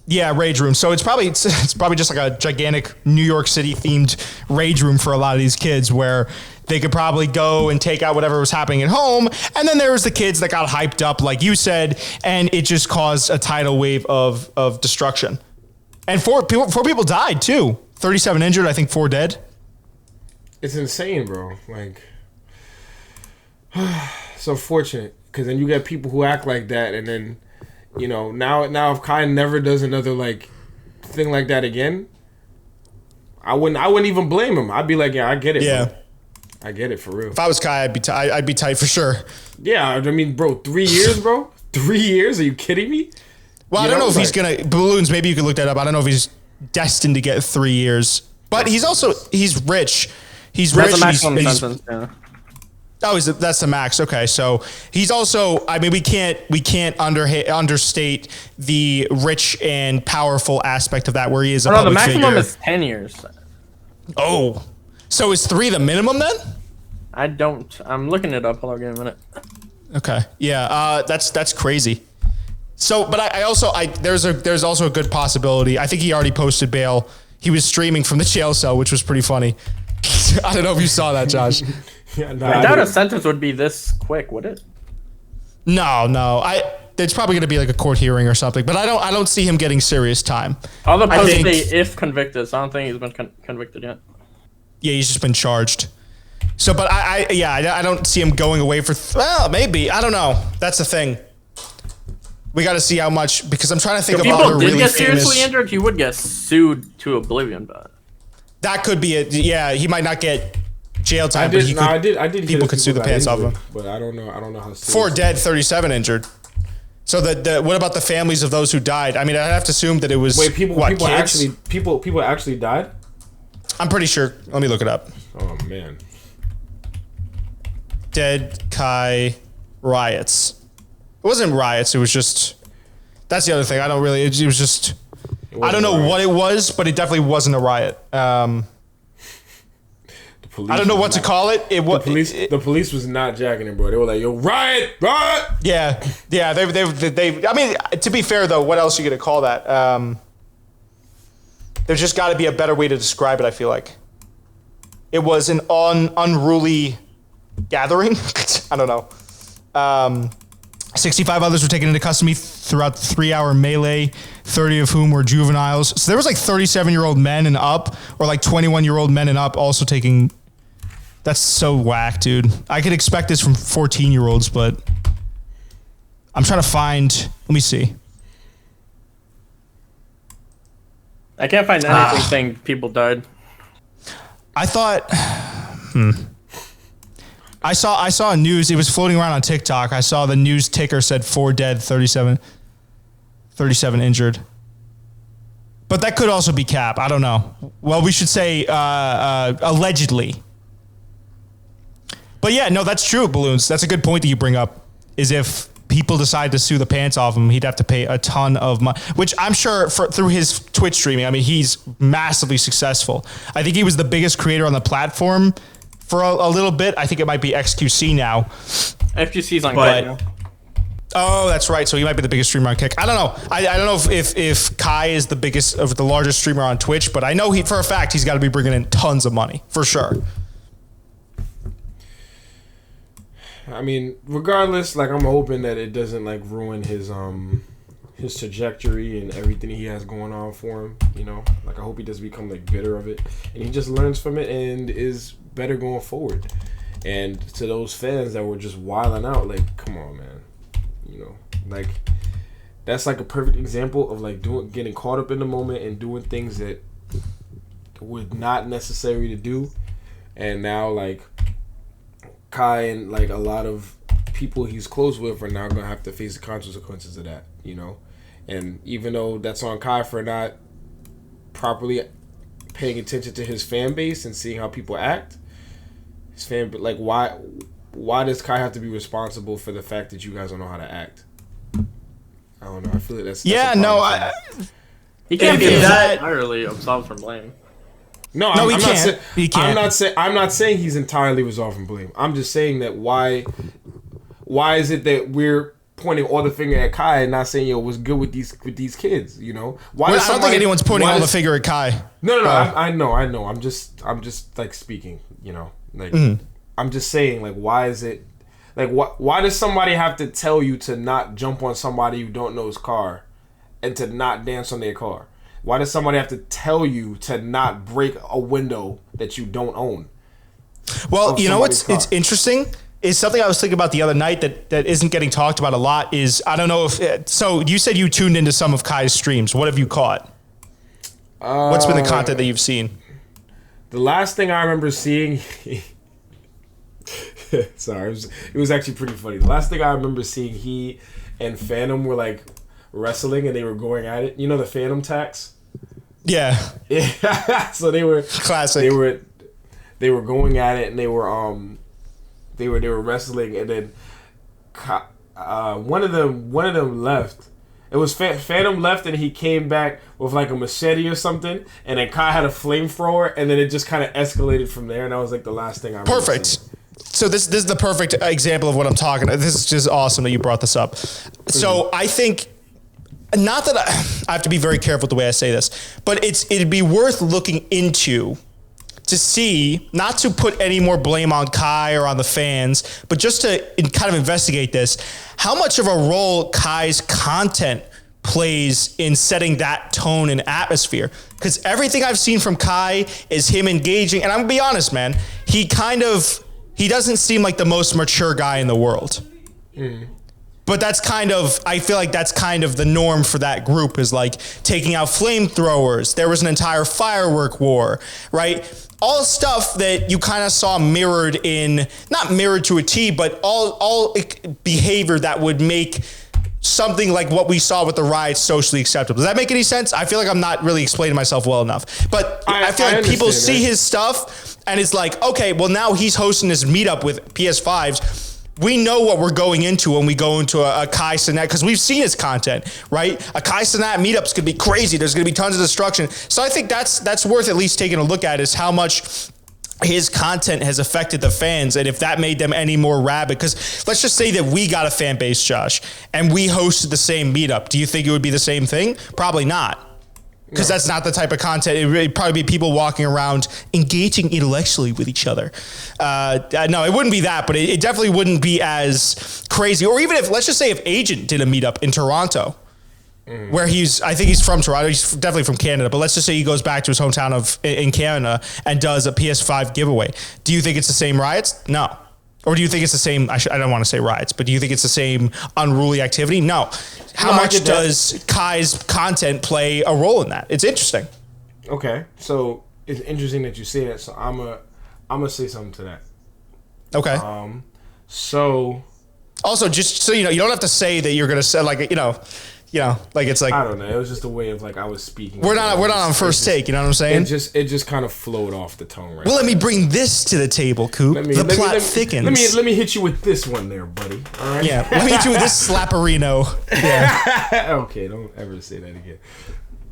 Yeah, rage room. So it's probably just like a gigantic New York City themed rage room for a lot of these kids, where they could probably go and take out whatever was happening at home. And then there was the kids that got hyped up, like you said, and it just caused a tidal wave of destruction. And four people died too. 37 injured, I think 4 dead. It's insane, bro. Like, so fortunate, because then you get people who act like that, and then, now if Kai never does another like thing like that again, I wouldn't even blame him. I'd be like, yeah, I get it. Yeah. Bro. I get it, for real. If I was Kai, I'd be tight for sure. Yeah, I mean, bro, 3 years, bro? 3 years? Are you kidding me? Well, I don't know if he's going to... Balloons, maybe you could look that up. I don't know if he's destined to get 3 years. But he's rich. He's rich. That's a maximum sentence, yeah. Oh, that's the max. Okay, so he's also... I mean, we can't understate the rich and powerful aspect of that, where he is a public figure. The maximum is 10 years. Oh. So is 3 the minimum then? I'm looking it up. Hold on, give me a minute. Okay. Yeah. That's crazy. So, but there's also a good possibility. I think he already posted bail. He was streaming from the jail cell, which was pretty funny. I don't know if you saw that, Josh. Yeah, I doubt a sentence would be this quick, would it? No. It's probably going to be like a court hearing or something, but I don't see him getting serious time. All the posts say if convicted, so I don't think he's been convicted yet. Yeah, he's just been charged. So, but I don't see him going away for, well, maybe. I don't know. That's the thing. We got to see how much, because I'm trying to think of other really famous... If people did get seriously injured, he would get sued to oblivion, but... That could be it. Yeah, he might not get jail time, but people could sue the pants off him. But I don't know how... 4 dead, 37 injured. So what about the families of those who died? I mean, I'd have to assume that it was... Wait, people actually died? I'm pretty sure. Let me look it up. Oh, man. Dead Kai riots. It wasn't riots. It was just... That's the other thing. I don't really... It was just... I don't know what it was, but it definitely wasn't a riot. I don't know what to call it. The police was not jacking it, bro. They were like, "Yo, riot!" Yeah. They. I mean, to be fair though, what else are you gonna call that? There's just got to be a better way to describe it. I feel like it was an unruly gathering. I don't know. 65 others were taken into custody throughout the 3-hour melee, 30 of whom were juveniles. So there was like 37-year-old men and up, or like 21-year-old men and up also taking... That's so whack, dude. I could expect this from 14-year-olds, but I'm trying to find... Let me see. I can't find anything saying people died. I thought... I saw a news. It was floating around on TikTok. I saw the news ticker said 4 dead, 37 injured. But that could also be cap. I don't know. Well, we should say allegedly. But yeah, no, that's true, Balloons. That's a good point that you bring up, is if people decide to sue the pants off him, he'd have to pay a ton of money, which I'm sure through his Twitch streaming, I mean, he's massively successful. I think he was the biggest creator on the platform for a little bit. I think it might be XQC now. FGC's on But- Kick now. Oh, that's right. So he might be the biggest streamer on Kick. I don't know. I don't know if Kai is the largest streamer on Twitch, but I know for a fact he's got to be bringing in tons of money for sure. I mean, regardless, like I'm hoping that it doesn't like ruin his trajectory and everything he has going on for him. You know, like I hope he doesn't become like bitter of it, and he just learns from it and is better going forward. And to those fans that were just wilding out, like, come on, man, you know, like that's like a perfect example of like getting caught up in the moment and doing things that were not necessary to do, and now like Kai and like a lot of people he's close with are now gonna have to face the consequences of that, you know. And even though that's on Kai for not properly paying attention to his fan base and seeing how people act, his fan, like why does Kai have to be responsible for the fact that you guys don't know how to act? I don't know. I feel like that's Yeah, a no, problem for me. He can't be if that- entirely absolved from blame. No, No, I'm he not can't. saying, He can't. I'm not saying he's entirely resolved from blame. I'm just saying that why is it that we're pointing all the finger at Kai and not saying, yo, what's good with these kids, you know? Why Well, does I don't think anyone's pointing why all the does- finger at Kai. No, I know. I'm just like speaking, you know, like I'm just saying, like, why is it, like, why does somebody have to tell you to not jump on somebody you don't know's car, and to not dance on their car? Why does somebody have to tell you to not break a window that you don't own? Well, Of you know somebody's what's car. interesting is something I was thinking about the other night that isn't getting talked about a lot is, I don't know if, so you said you tuned into some of Kai's streams. What have you caught? What's been the content that you've seen? The last thing I remember seeing, sorry, it was actually pretty funny. The last thing I remember seeing, he and Phantom were like wrestling and they were going at it. You know the Phantom tax? Yeah, Yeah. So they were classic. they were going at it and they were wrestling, and then one of them left. It was Phantom left, and he came back with like a machete or something, and then Kai had a flamethrower, and then it just kind of escalated from there, and that was like the last thing I remember Perfect. seeing. So this is the perfect example of what I'm talking about. This is just awesome that you brought this up. So I think, not that I have to be very careful with the way I say this, but it'd be worth looking into to see, not to put any more blame on Kai or on the fans, but just to kind of investigate this, how much of a role Kai's content plays in setting that tone and atmosphere. Because everything I've seen from Kai is him engaging, and I'm gonna be honest, man, he doesn't seem like the most mature guy in the world. But that's kind of, I feel like that's kind of the norm for that group, is like taking out flamethrowers. There was an entire firework war, right? All stuff that you kind of saw mirrored in, not mirrored to a T, but all behavior that would make something like what we saw with the riots socially acceptable. Does that make any sense? I feel like I'm not really explaining myself well enough. But I feel like people see his stuff and it's like, okay, well now he's hosting this meetup with PS5s. We know what we're going into when we go into a Kai Cenat, because we've seen his content, right? A Kai Cenat meetup's gonna be crazy. There's gonna be tons of destruction. So I think that's worth at least taking a look at, is how much his content has affected the fans, and if that made them any more rabid. Because let's just say that we got a fan base, Josh, and we hosted the same meetup. Do you think it would be the same thing? Probably not. Because that's not the type of content. It'd probably be people walking around engaging intellectually with each other. No, it wouldn't be that, but it definitely wouldn't be as crazy. Or even if, let's just say if Agent did a meetup in Toronto, where I think he's from Toronto, he's definitely from Canada, but let's just say he goes back to his hometown in Canada and does a PS5 giveaway. Do you think it's the same riots? No. Or do you think it's the same, I don't want to say riots, but do you think it's the same unruly activity? No. How much does Kai's content play a role in that? It's interesting. Okay, so it's interesting that you say that. So I'm gonna say something to that. Okay. So Also, just so you know, you don't have to say that you're going to say, like, you know, like it's like, I don't know. It was just a way of like I was speaking. we're not on first take. You know what I'm saying? It just kind of flowed off the tongue, right? Well, let me bring this to the table, Coop. The plot thickens. Let me hit you with this one there, buddy. All right. Yeah, let me hit you with this slapperino. Yeah, Okay, don't ever say that again.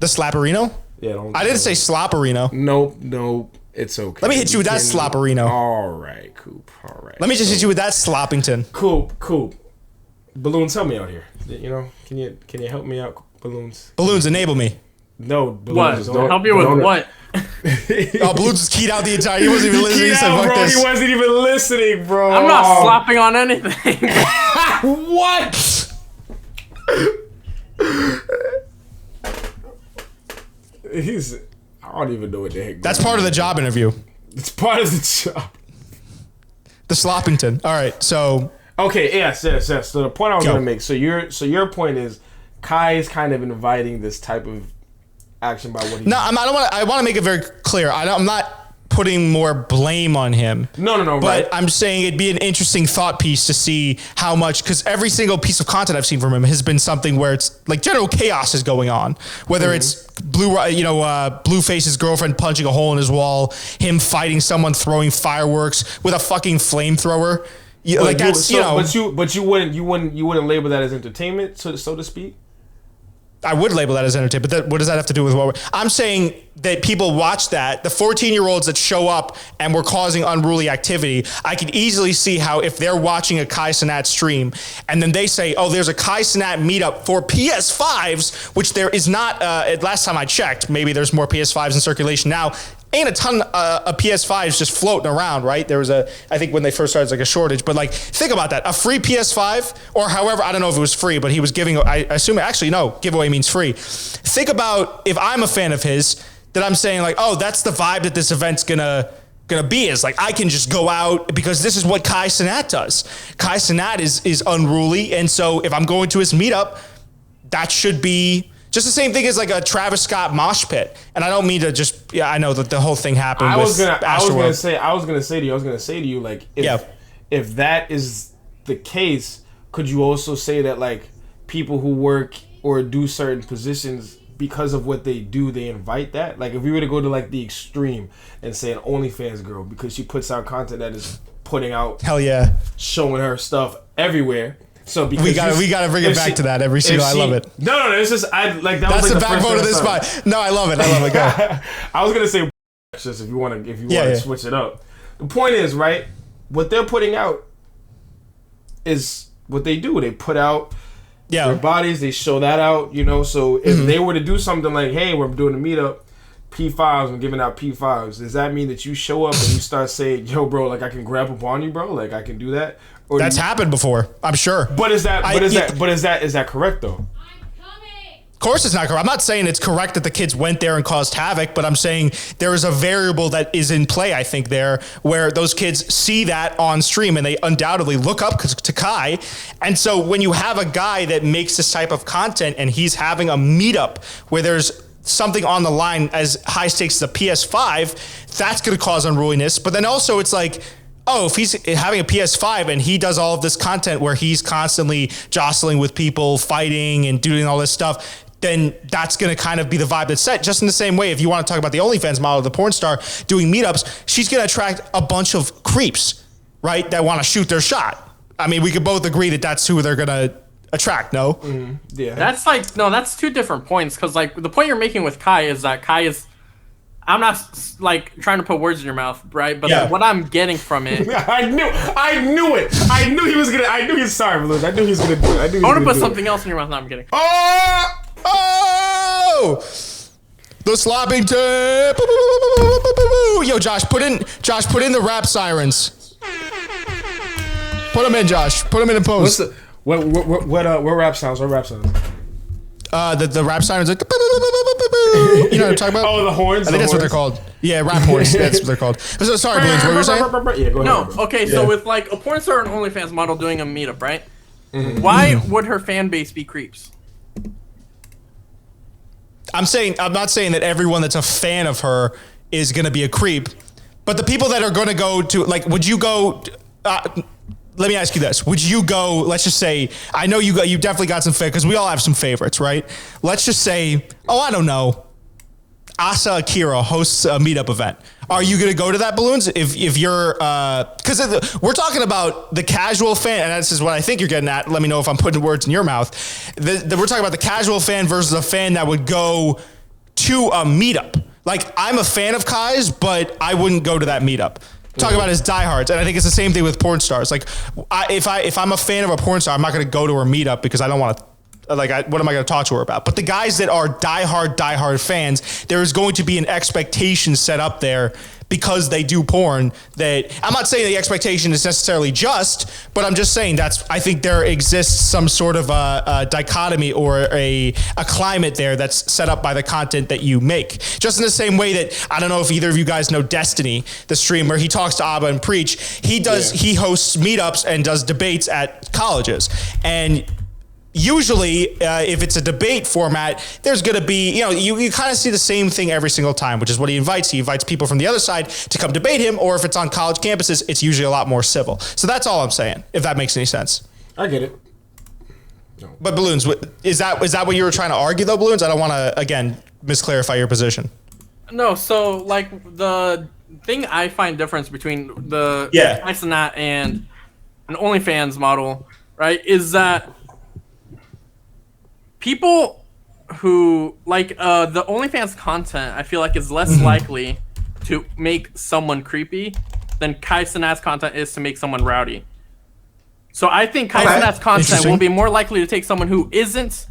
the slapperino. Yeah, don't. I didn't say slopperino. Nope. It's okay. Let me hit you with that slopperino. All right, Coop. All right. Let me just hit you with that sloppington. Coop. Balloons, help me out here. You know, can you help me out, Balloons? Balloons, enable me. No, Balloons. What? Help you with what? Balloons was keyed out the entire. He wasn't even listening. He said, "Fuck bro, this." he wasn't even listening, bro. I'm not slopping on anything. What? I don't even know what the heck. That's part of the job interview. It's part of the job. The sloppington. All right, so okay, yes. So the point I was gonna make. So your point is, Kai is kind of inviting this type of action by what he. No, I want to make it very clear. I'm not putting more blame on him. No. But right. I'm saying it'd be an interesting thought piece to see how much, because every single piece of content I've seen from him has been something where it's like general chaos is going on. Whether it's Blueface's girlfriend punching a hole in his wall, him fighting someone throwing fireworks with a fucking flamethrower. But you wouldn't label that as entertainment, so to speak. I would label that as entertainment, but what does that have to do with what I'm saying? That people watch that, the 14-year-olds that show up and were causing unruly activity, I could easily see how if they're watching a Kai Cenat stream and then they say, oh, there's a Kai Cenat meetup for PS5s, which there is not, last time I checked, maybe there's more PS5s in circulation now. Ain't a ton of PS5s just floating around, right? There was I think when they first started, like a shortage, but like, think about that. A free PS5, or however, I don't know if it was free, but he was giving, I assume, actually, no, giveaway means free. Think about if I'm a fan of his, that I'm saying like, oh, that's the vibe that this event's gonna be, is like, I can just go out because this is what Kai Cenat does. Kai Cenat is unruly. And so if I'm going to his meetup, that should be just the same thing as like a Travis Scott mosh pit. And I don't mean to just, I know that the whole thing happened. I was gonna say to you, like, if that is the case, could you also say that like people who work or do certain positions, because of what they do, they invite that? Like if we were to go to like the extreme and say an OnlyFans girl, because she puts out content that is putting out, hell yeah, showing her stuff everywhere. So because we gotta bring it back to that every single. I love it. No, it's just that's like the backbone of this spot. No, I love it. Go. I was gonna say just if you want to switch it up. The point is, right, what they're putting out is what they do. They put out their bodies. They show that out. So if they were to do something like, hey, we're doing a meetup, P5s, I'm giving out P5s. Does that mean that you show up and you start saying, yo, bro, like I can grab up on you, bro, like I can do that? Or that's happened before, I'm sure. But is that correct though? Of course it's not correct. I'm not saying it's correct that the kids went there and caused havoc, but I'm saying there is a variable that is in play, I think, there, where those kids see that on stream and they undoubtedly look up to Kai. And so when you have a guy that makes this type of content and he's having a meetup where there's something on the line as high stakes as a PS5, that's going to cause unruliness. But then also it's like, oh, if he's having a PS5 and he does all of this content where he's constantly jostling with people, fighting and doing all this stuff, then that's going to kind of be the vibe that's set. Just in the same way, if you want to talk about the OnlyFans model, the porn star doing meetups, she's going to attract a bunch of creeps, right, that want to shoot their shot. I mean, we could both agree that that's who they're going to attract, no? Mm-hmm. Yeah. That's two different points, because like the point you're making with Kai is that Kai is, I'm not like trying to put words in your mouth, right? But like, what I'm getting from it, I knew it. I knew he was gonna. I knew he was sorry, Balloons. I knew he was gonna do it. I want to put something else in your mouth. No, I'm kidding. Oh! The slopping tip. Yo, Josh, put in the rap sirens. Put them in, Josh. Put them in the post. What rap sounds? What rap sounds? The rap sirens, like, you know what I'm talking about? Oh, the horns. I think that's what they're called. Yeah, rap horns. That's what they're called. So, sorry, Balloons, what were you saying? Yeah, go ahead. No, okay, so with like a porn star and OnlyFans model doing a meetup, right? Mm-hmm. Why would her fan base be creeps? I'm not saying that everyone that's a fan of her is going to be a creep, but the people that are going to go to, like, would you go? Let me ask you this: would you go? Let's just say, I know you definitely got some favorites, because we all have some favorites, right? Let's just say, I don't know, Asa Akira hosts a meetup event. Are you going to go to that, Balloons? If you're, because we're talking about the casual fan, and this is what I think you're getting at. Let me know if I'm putting words in your mouth. We're talking about the casual fan versus a fan that would go to a meetup. Like, I'm a fan of Kai's, but I wouldn't go to that meetup. Talk about his diehards, and I think it's the same thing with porn stars. Like, if I'm a fan of a porn star, I'm not going to go to her meetup because I don't want to. Like, what am I going to talk to her about? But the guys that are diehard fans, there is going to be an expectation set up there because they do porn. That I'm not saying the expectation is necessarily just, but I'm just saying I think there exists some sort of a dichotomy or a climate there that's set up by the content that you make. Just in the same way that, I don't know if either of you guys know Destiny, the streamer. He talks to Abba and Preach. He hosts meetups and does debates at colleges. And usually, if it's a debate format, there's going to be, you kind of see the same thing every single time, which is what he invites. He invites people from the other side to come debate him, or if it's on college campuses, it's usually a lot more civil. So that's all I'm saying, if that makes any sense. I get it. No. But Balloons, is that what you were trying to argue, though, Balloons? I don't want to, again, misclarify your position. No, so, like, the thing I find difference between the Cenat and an OnlyFans model, right, is that people who like the OnlyFans content, I feel like is less likely to make someone creepy than Kai Cenat's content is to make someone rowdy. So I think Kai Cenat's content will be more likely to take someone who isn't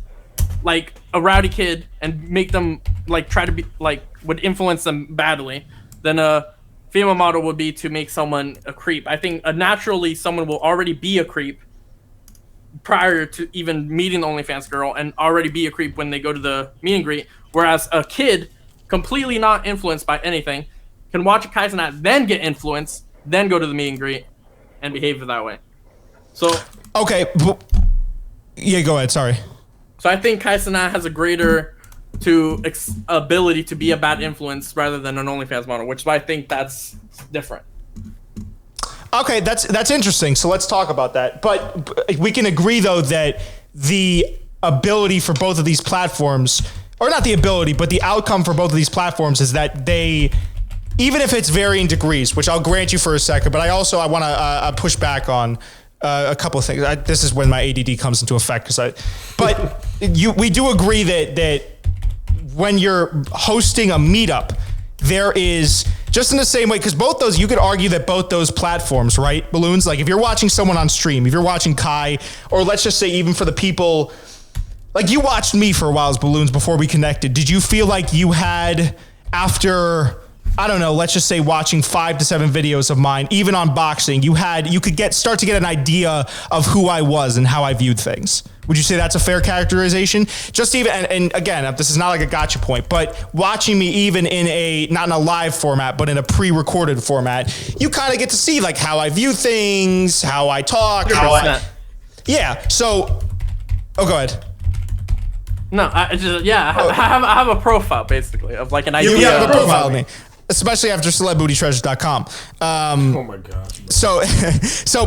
like a rowdy kid and make them like try to be like would influence them badly than a female model would be to make someone a creep. I think naturally someone will already be a creep prior to even meeting the OnlyFans girl and already be a creep when they go to the meet and greet. Whereas a kid, completely not influenced by anything, can watch a Kai Cenat, then get influenced, then go to the meet and greet and behave that way. So okay, yeah, go ahead. Sorry. So I think Kai Cenat has a greater ability to be a bad influence rather than an OnlyFans model, which is why I think that's different. Okay, that's interesting. So let's talk about that. But we can agree, though, that the ability for both of these platforms, or not the ability, but the outcome for both of these platforms is that they, even if it's varying degrees, which I'll grant you for a second, but I want to push back on a couple of things. This is when my ADD comes into effect. We do agree that when you're hosting a meetup, there is, just in the same way, because both those, you could argue that both those platforms, right, Balloons? Like if you're watching someone on stream, if you're watching Kai, or let's just say even for the people, like you watched me for a while as Balloons before we connected. Did you feel like you had, after, I don't know, let's just say watching 5 to 7 videos of mine, even on boxing, you could start to get an idea of who I was and how I viewed things? Would you say that's a fair characterization? Just even, and again, this is not like a gotcha point, but watching me even in not in a live format, but in a pre-recorded format, you kind of get to see like how I view things, how I talk, yeah. So, go ahead. No, I have a profile basically of like an idea. You have a profile of me. Especially after celebbootytreasures.com. Oh my God.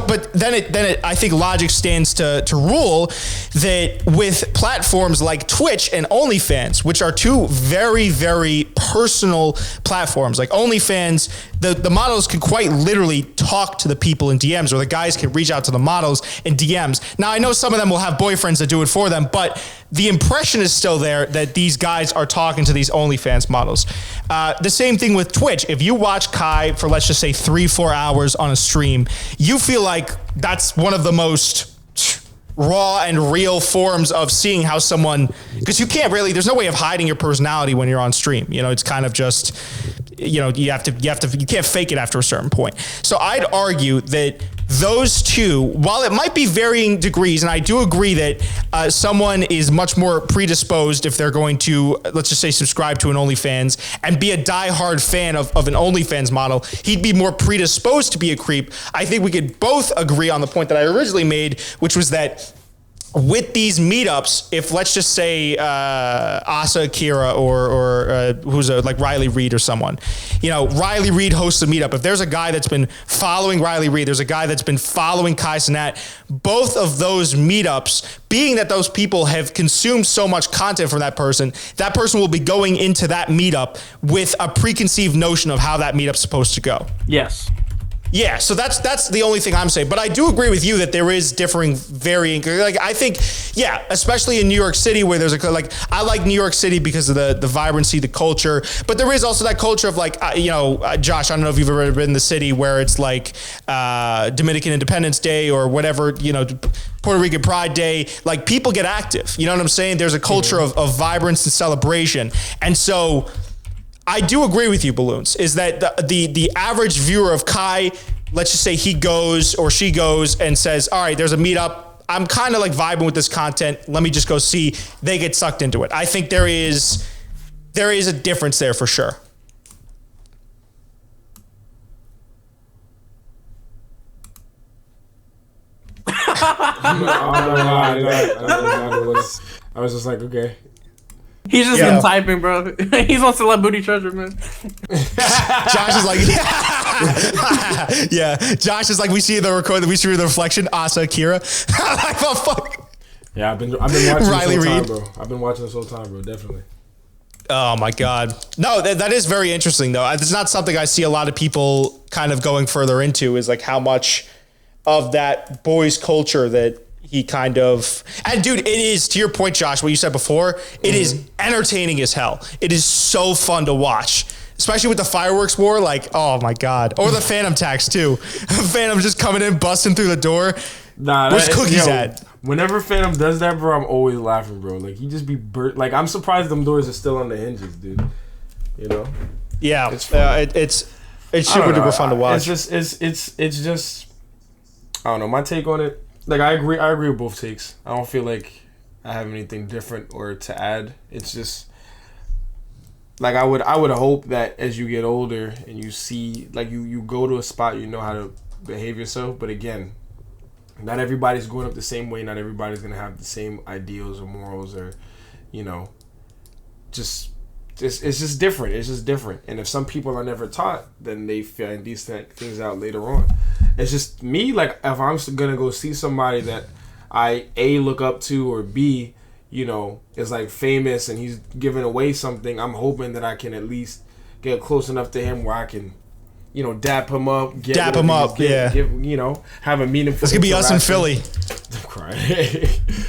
But then it, I think logic stands to rule that with platforms like Twitch and OnlyFans, which are two very, very personal platforms, like OnlyFans, the models can quite literally talk to the people in DMs, or the guys can reach out to the models in DMs. Now, I know some of them will have boyfriends that do it for them, but the impression is still there that these guys are talking to these OnlyFans models. The same thing with Twitch. If you watch Kai for, let's just say, 3-4 hours on a stream, you feel like that's one of the most raw and real forms of seeing how someone, because you can't really, there's no way of hiding your personality when you're on stream. It's kind of just, you can't fake it after a certain point. So I'd argue that those two, while it might be varying degrees, and I do agree that someone is much more predisposed if they're going to, let's just say, subscribe to an OnlyFans and be a diehard fan of an OnlyFans model, he'd be more predisposed to be a creep. I think we could both agree on the point that I originally made, which was that with these meetups, if let's just say Asa Akira or who's like Riley Reid or someone, Riley Reid hosts a meetup. If there's a guy that's been following Riley Reid, there's a guy that's been following Kai Cenat, both of those meetups, being that those people have consumed so much content from that person will be going into that meetup with a preconceived notion of how that meetup's supposed to go. Yes. Yeah, so that's the only thing I'm saying. But I do agree with you that there is varying. Like I think, yeah, especially in New York City where there's I like New York City because of the vibrancy, the culture. But there is also that culture of Josh, I don't know if you've ever been in the city where it's like Dominican Independence Day or whatever, Puerto Rican Pride Day. Like people get active. You know what I'm saying? There's a culture of vibrance and celebration, and so. I do agree with you, Balloons, is that the average viewer of Kai, let's just say he goes or she goes and says, all right, there's a meetup. I'm kind of like vibing with this content. Let me just go see. They get sucked into it. I think there is a difference there for sure. I was just like, okay. He's just been typing, bro. He's on Celeb Booty Treasure, man. Josh is like, yeah. Josh is like, we see the reflection. Asa, Kira. Like, oh, fuck. Yeah, I've been watching Riley this whole time, bro. I've been watching this whole time, bro. Definitely. Oh my God. No, that is very interesting though. It's not something I see a lot of people kind of going further into, is like how much of that boys culture that he kind of, and dude, it is, to your point, Josh, what you said before, it is entertaining as hell. It is so fun to watch, especially with the fireworks war. Like, oh my God. Or the Phantom tax too. Phantom just coming in, busting through the door. Nah, where's Cookies at? Whenever Phantom does that, bro, I'm always laughing, bro. Like, he just be like, I'm surprised them doors are still on the hinges, dude. You know? Yeah, it's super duper fun to watch. It's just, I don't know, my take on it. Like, I agree with both takes. I don't feel like I have anything different or to add. It's just like I would hope that as you get older and you see, like, you go to a spot, you know how to behave yourself. But again, not everybody's going up the same way. Not everybody's gonna have the same ideals or morals, or it's just different. It's just different. And if some people are never taught, then they find these things out later on. It's just me, like, if I'm gonna go see somebody that I A, look up to, or B, is like famous and he's giving away something, I'm hoping that I can at least get close enough to him where I can, dap him up, have a meaningful. This could be us in Philly.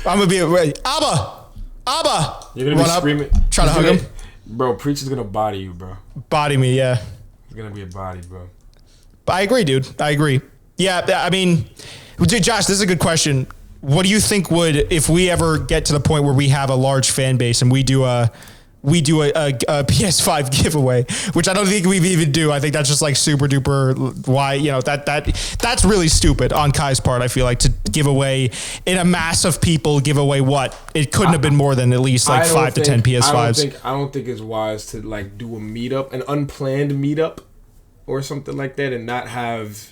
I'm gonna be Abba. You're gonna be screaming, try to hug him. Bro, Preacher's gonna body you, bro. Body me, yeah. It's gonna be a body, bro. I agree, dude. I agree. Yeah, I mean, dude, Josh, this is a good question. What do you think if we ever get to the point where we have a large fan base and we do a PS5 giveaway, which I don't think we even do. I think that's just like super duper. Why, that's really stupid on Kai's part. I feel like to give away in a mass of people, give away what it couldn't have been more than at least like 5 to 10 PS5s. I don't think it's wise to like do a meetup, an unplanned meetup, or something like that, and not have,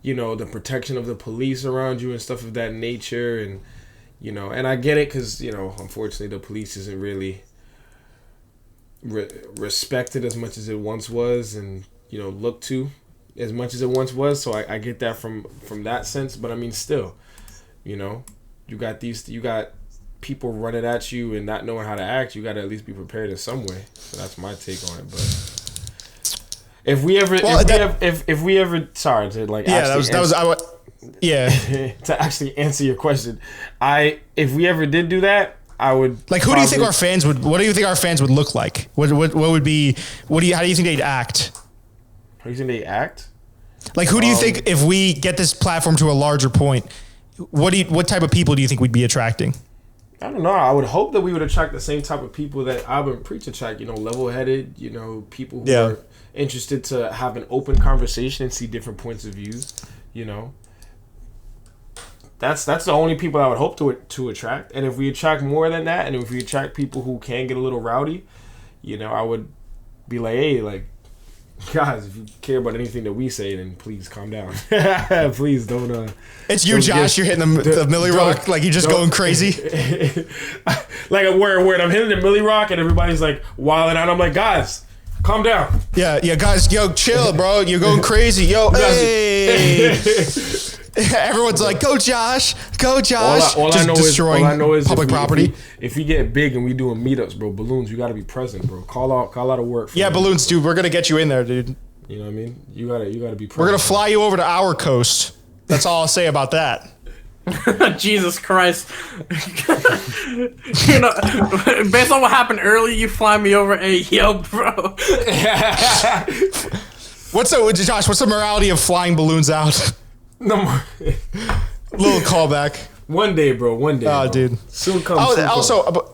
the protection of the police around you and stuff of that nature, and and I get it because unfortunately the police isn't really respected as much as it once was, and looked to as much as it once was. So I get that from that sense, but I mean still, you got people running at you and not knowing how to act. You got to at least be prepared in some way. So that's my take on it. But if we ever sorry to like to actually answer your question, if we ever did do that, I would like. Who do you think our fans would? What do you think our fans would look like? What would be? How do you think they'd act? How do you think they act? Like, who do you think, if we get this platform to a larger point, what type of people do you think we'd be attracting? I don't know. I would hope that we would attract the same type of people that Albert and Preach attract. Level-headed. People who are interested to have an open conversation and see different points of view. That's the only people I would hope to attract. And if we attract more than that, and if we attract people who can get a little rowdy, I would be like, hey, like, guys, if you care about anything that we say, then please calm down. Please don't. It's you, Josh. You're hitting the Millie Rock, like you're just going crazy. Like where I'm hitting the Millie Rock and everybody's like wilding out. I'm like, guys, calm down. Yeah, guys, yo, chill, bro. You're going crazy, yo. Hey. Everyone's like, go Josh. All I know is public property. If we get big and we doing meetups, bro, Balloons, you got to be present, bro. Call out of work. Yeah, Balloons, dude. We're gonna get you in there, dude. You know what I mean? You gotta be. We're gonna fly you over to our coast. That's all I'll say about that. Jesus Christ. You know, based on what happened earlier, you fly me over. Hey, yo, bro. Josh, what's the morality of flying balloons out? No more. Little callback. One day, bro. One day. Oh, bro. dude. Soon come. Also,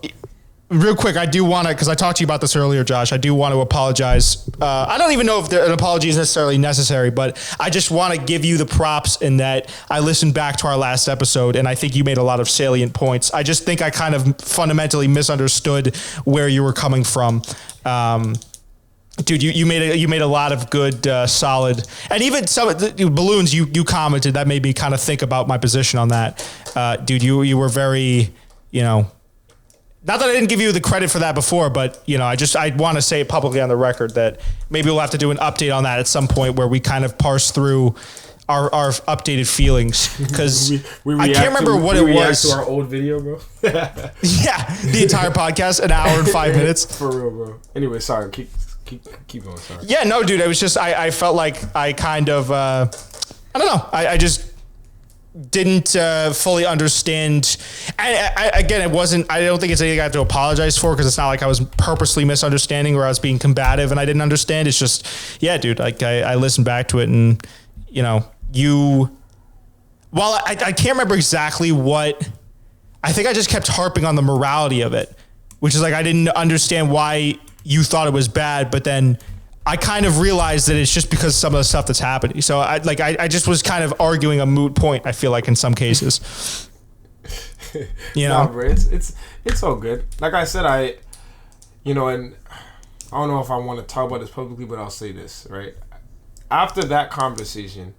real quick, I do want to, because I talked to you about this earlier, Josh. I do want to apologize. I don't even know if an apology is necessarily necessary, but I just want to give you the props in that I listened back to our last episode, and I think you made a lot of salient points. I just think I kind of fundamentally misunderstood where you were coming from. Dude, you made a lot of good, solid, and even some of the balloons you commented that made me kind of think about my position on that. Dude, you were very, not that I didn't give you the credit for that before, but I want to say it publicly on the record that maybe we'll have to do an update on that at some point where we kind of parse through our updated feelings, because I can't remember what it was. To our old video, bro. Yeah, the entire podcast, an hour and 5 minutes. For real, bro. Anyway, sorry. Keep going. Sorry. Yeah, no, dude. It was just I felt like I kind of I don't know. I just didn't fully understand. Again, it wasn't. I don't think it's anything I have to apologize for, because it's not like I was purposely misunderstanding or I was being combative and I didn't understand. It's just, yeah, dude. Like I listened back to it, and while I can't remember exactly what. I think I just kept harping on the morality of it, which is like I didn't understand why you thought it was bad, but then I kind of realized that it's just because some of the stuff that's happening. So I just was kind of arguing a moot point, I feel like, in some cases. Nah, bro, it's all good. Like I said, and I don't know if I want to talk about this publicly, but I'll say this, right? After that conversation,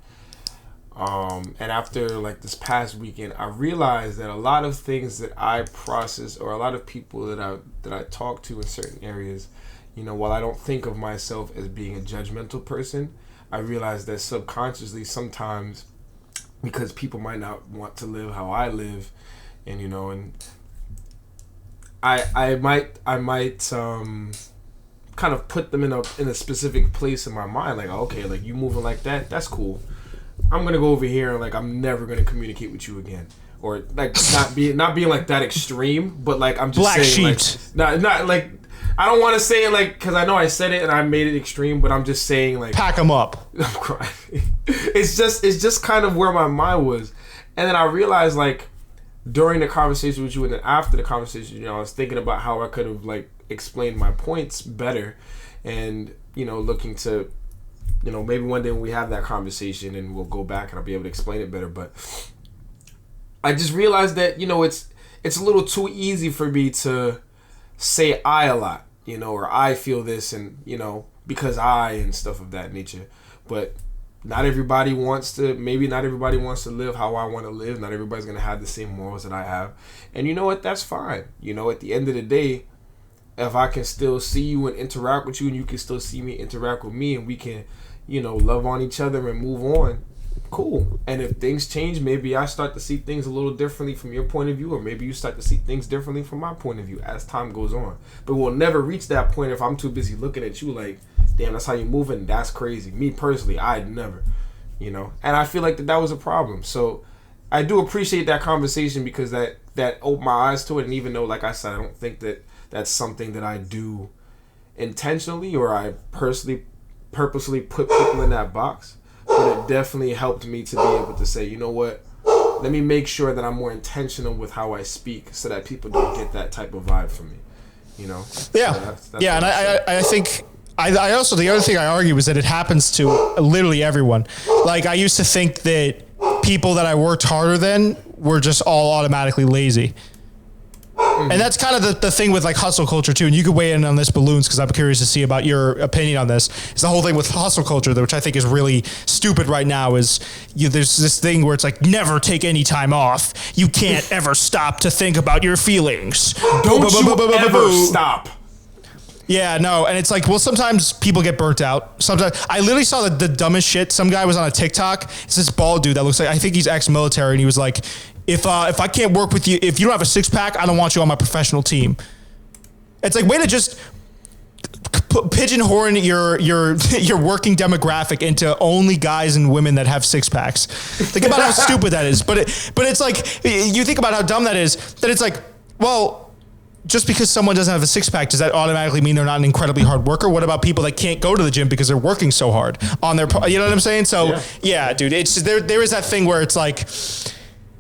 and after like this past weekend, I realized that a lot of things that I process, or a lot of people that I talk to in certain areas, while I don't think of myself as being a judgmental person, I realize that subconsciously sometimes, because people might not want to live how I live, and and I might kind of put them in a specific place in my mind, like, okay, like you moving like that, that's cool. I'm gonna go over here and like I'm never gonna communicate with you again, or like not being like that extreme, but like I'm just black saying, sheep. like not like I don't want to say it like, because I know I said it and I made it extreme, but I'm just saying like pack them up. I'm crying. It's just kind of where my mind was, and then I realized like during the conversation with you and then after the conversation, I was thinking about how I could have like explained my points better, and looking to. Maybe one day when we have that conversation and we'll go back and I'll be able to explain it better. But I just realized that, it's a little too easy for me to say I a lot, or I feel this and, because I and stuff of that nature. But not everybody wants to live how I want to live. Not everybody's going to have the same morals that I have. And you know what? That's fine. At the end of the day, if I can still see you and interact with you, and you can still see me interact with me, and we can, love on each other and move on, cool. And if things change, maybe I start to see things a little differently from your point of view, or maybe you start to see things differently from my point of view as time goes on. But we'll never reach that point if I'm too busy looking at you like, damn, that's how you moving, that's crazy. Me personally, I'd never, and I feel like that was a problem. So I do appreciate that conversation, because that opened my eyes to it. And even though, like I said, I don't think that that's something that I do intentionally, or I purposely put people in that box, but it definitely helped me to be able to say, you know what, let me make sure that I'm more intentional with how I speak, so that people don't get that type of vibe from me, Yeah, so that's yeah, and I think I also, the other thing I argue is that it happens to literally everyone. Like, I used to think that people that I worked harder than were just all automatically lazy. And that's kind of the thing with like hustle culture too. And you could weigh in on this, balloons, because I'm curious to see about your opinion on this. It's the whole thing with hustle culture, which I think is really stupid right now, is there's this thing where it's like, never take any time off. You can't ever stop to think about your feelings. Don't you ever stop. Yeah, no, and it's like, well, sometimes people get burnt out. Sometimes I literally saw the dumbest shit. Some guy was on a TikTok. It's this bald dude that looks like, I think he's ex-military, and he was like, if I can't work with you, if you don't have a six pack, I don't want you on my professional team. It's like, way to just pigeonhole your working demographic into only guys and women that have six packs. Think about how stupid that is. But it's like, you think about how dumb that is. That it's like, well, just because someone doesn't have a six pack, does that automatically mean they're not an incredibly hard worker? What about people that can't go to the gym because they're working so hard on their, you know what I'm saying? So yeah dude, it's there is that thing where it's like,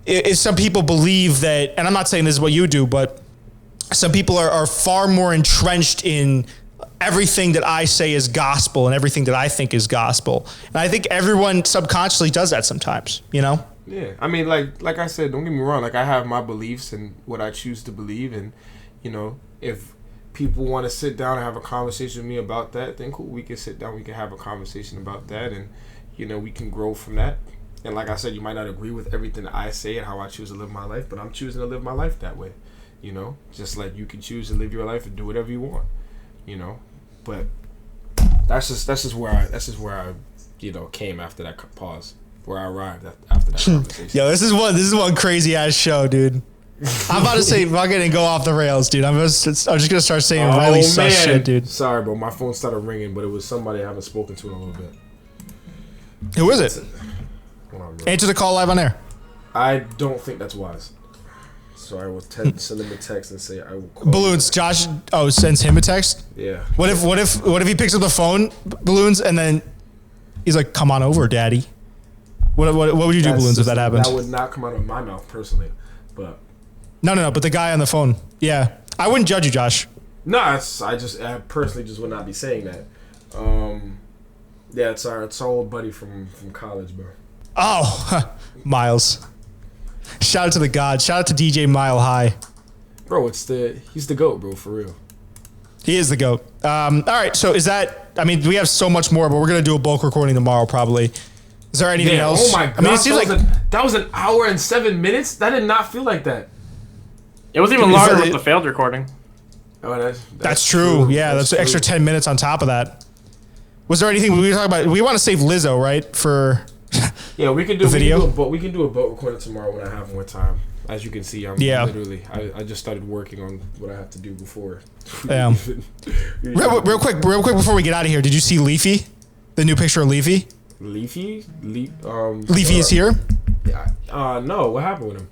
if some people believe that, and I'm not saying this is what you do, but some people are far more entrenched in everything that I say is gospel and everything that I think is gospel. And I think everyone subconsciously does that sometimes, you know? Yeah. I mean, like I said, don't get me wrong. Like, I have my beliefs and what I choose to believe. And, you know, if people want to sit down and have a conversation with me about that, then cool. We can sit down. We can have a conversation about that. And, you know, we can grow from that. And like I said, you might not agree with everything that I say and how I choose to live my life, but I'm choosing to live my life that way. You know, just like you can choose to live your life and do whatever you want, you know, but that's just where I, you know, came after that pause, where I arrived after that conversation. Yo, this is one crazy ass show, dude. I'm about to say fucking and go off the rails, dude. I'm just gonna start saying really sus shit, dude. Sorry, bro, my phone started ringing, but it was somebody I haven't spoken to in a little bit. Who is it? Hold on, Answer the call live on air. I don't think that's wise. So I will send him a text and say I will call Balloons. Josh sends him a text. Yeah. What if he picks up the phone, Balloons, and then he's like, "Come on over, Daddy." What would you do, Balloons, if that happened? That would not come out of my mouth personally, but No. But the guy on the phone. Yeah, I wouldn't judge you, Josh. no, I personally just would not be saying that. Yeah, it's our old buddy from college, bro. Oh, Miles. Shout out to the God. Shout out to DJ Mile High. Bro, he's the GOAT, bro, for real. He is the GOAT. All right, so is that, I mean, we have so much more, but we're going to do a bulk recording tomorrow probably. Is there anything else? Oh my God. I mean, it seems that was an hour and 7 minutes? That did not feel like that. It was even longer with the failed recording. Oh, that's true. Yeah, that's an extra 10 minutes on top of that. Was there anything we were talking about? We want to save Lizzo, right? For yeah, we can do video. We can do a boat recording tomorrow when I have more time. As you can see, I'm literally I just started working on what I have to do before. Yeah. real quick before we get out of here, did you see Leafy? The new picture of Leafy? Leafy is here? Yeah. No, what happened with him?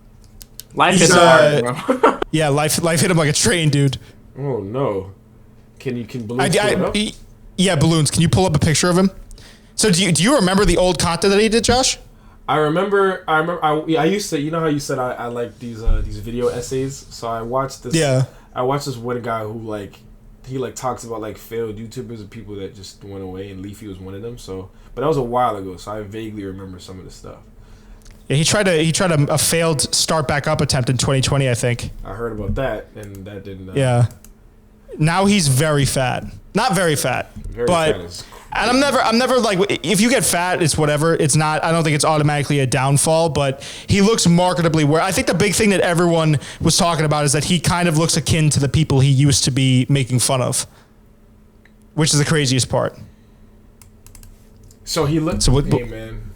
Life hit hard, bro. Yeah, life hit him like a train, dude. Oh no. Can Balloons pull it up? Yeah, Balloons, can you pull up a picture of him? So do you remember the old content that he did, Josh? I remember. I used to. You know how you said I like these video essays. So I watched this. Yeah. I watched this one guy who he talks about failed YouTubers and people that just went away, and Leafy was one of them. So, but that was a while ago. So I vaguely remember some of the stuff. Yeah, he tried a failed start back up attempt in 2020, I think. I heard about that, and that didn't. Yeah. Now he's very fat. Not very fat, Very but. fat is And I'm never like, if you get fat, it's whatever. It's not, I don't think it's automatically a downfall, but he looks marketably I think the big thing that everyone was talking about is that he kind of looks akin to the people he used to be making fun of, which is the craziest part. So he looked. So hey man,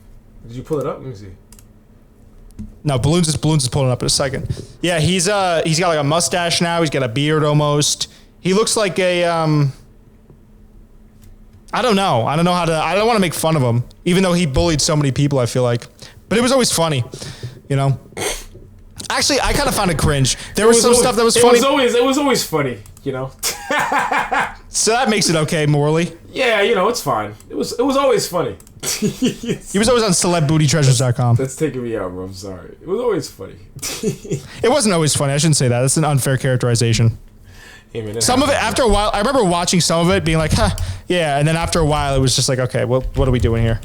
did you pull it up? Let me see. No, Balloons is pulling up in a second. Yeah, he's got like a mustache now. He's got a beard almost. He looks like a, I don't know. I don't want to make fun of him, even though he bullied so many people, I feel like. But it was always funny, you know? Actually, I kind of found it cringe. There was some stuff that was funny. It was always funny, you know? So that makes it okay morally. Yeah, you know, it's fine. It was always funny. He was always on celebbootystreasures.com. That's taking me out, bro. I'm sorry. It was always funny. It wasn't always funny. I shouldn't say that. That's an unfair characterization. Hey, man, some of it, after a while, I remember watching some of it being like, huh, yeah. And then after a while, it was just like, okay, well, what are we doing here?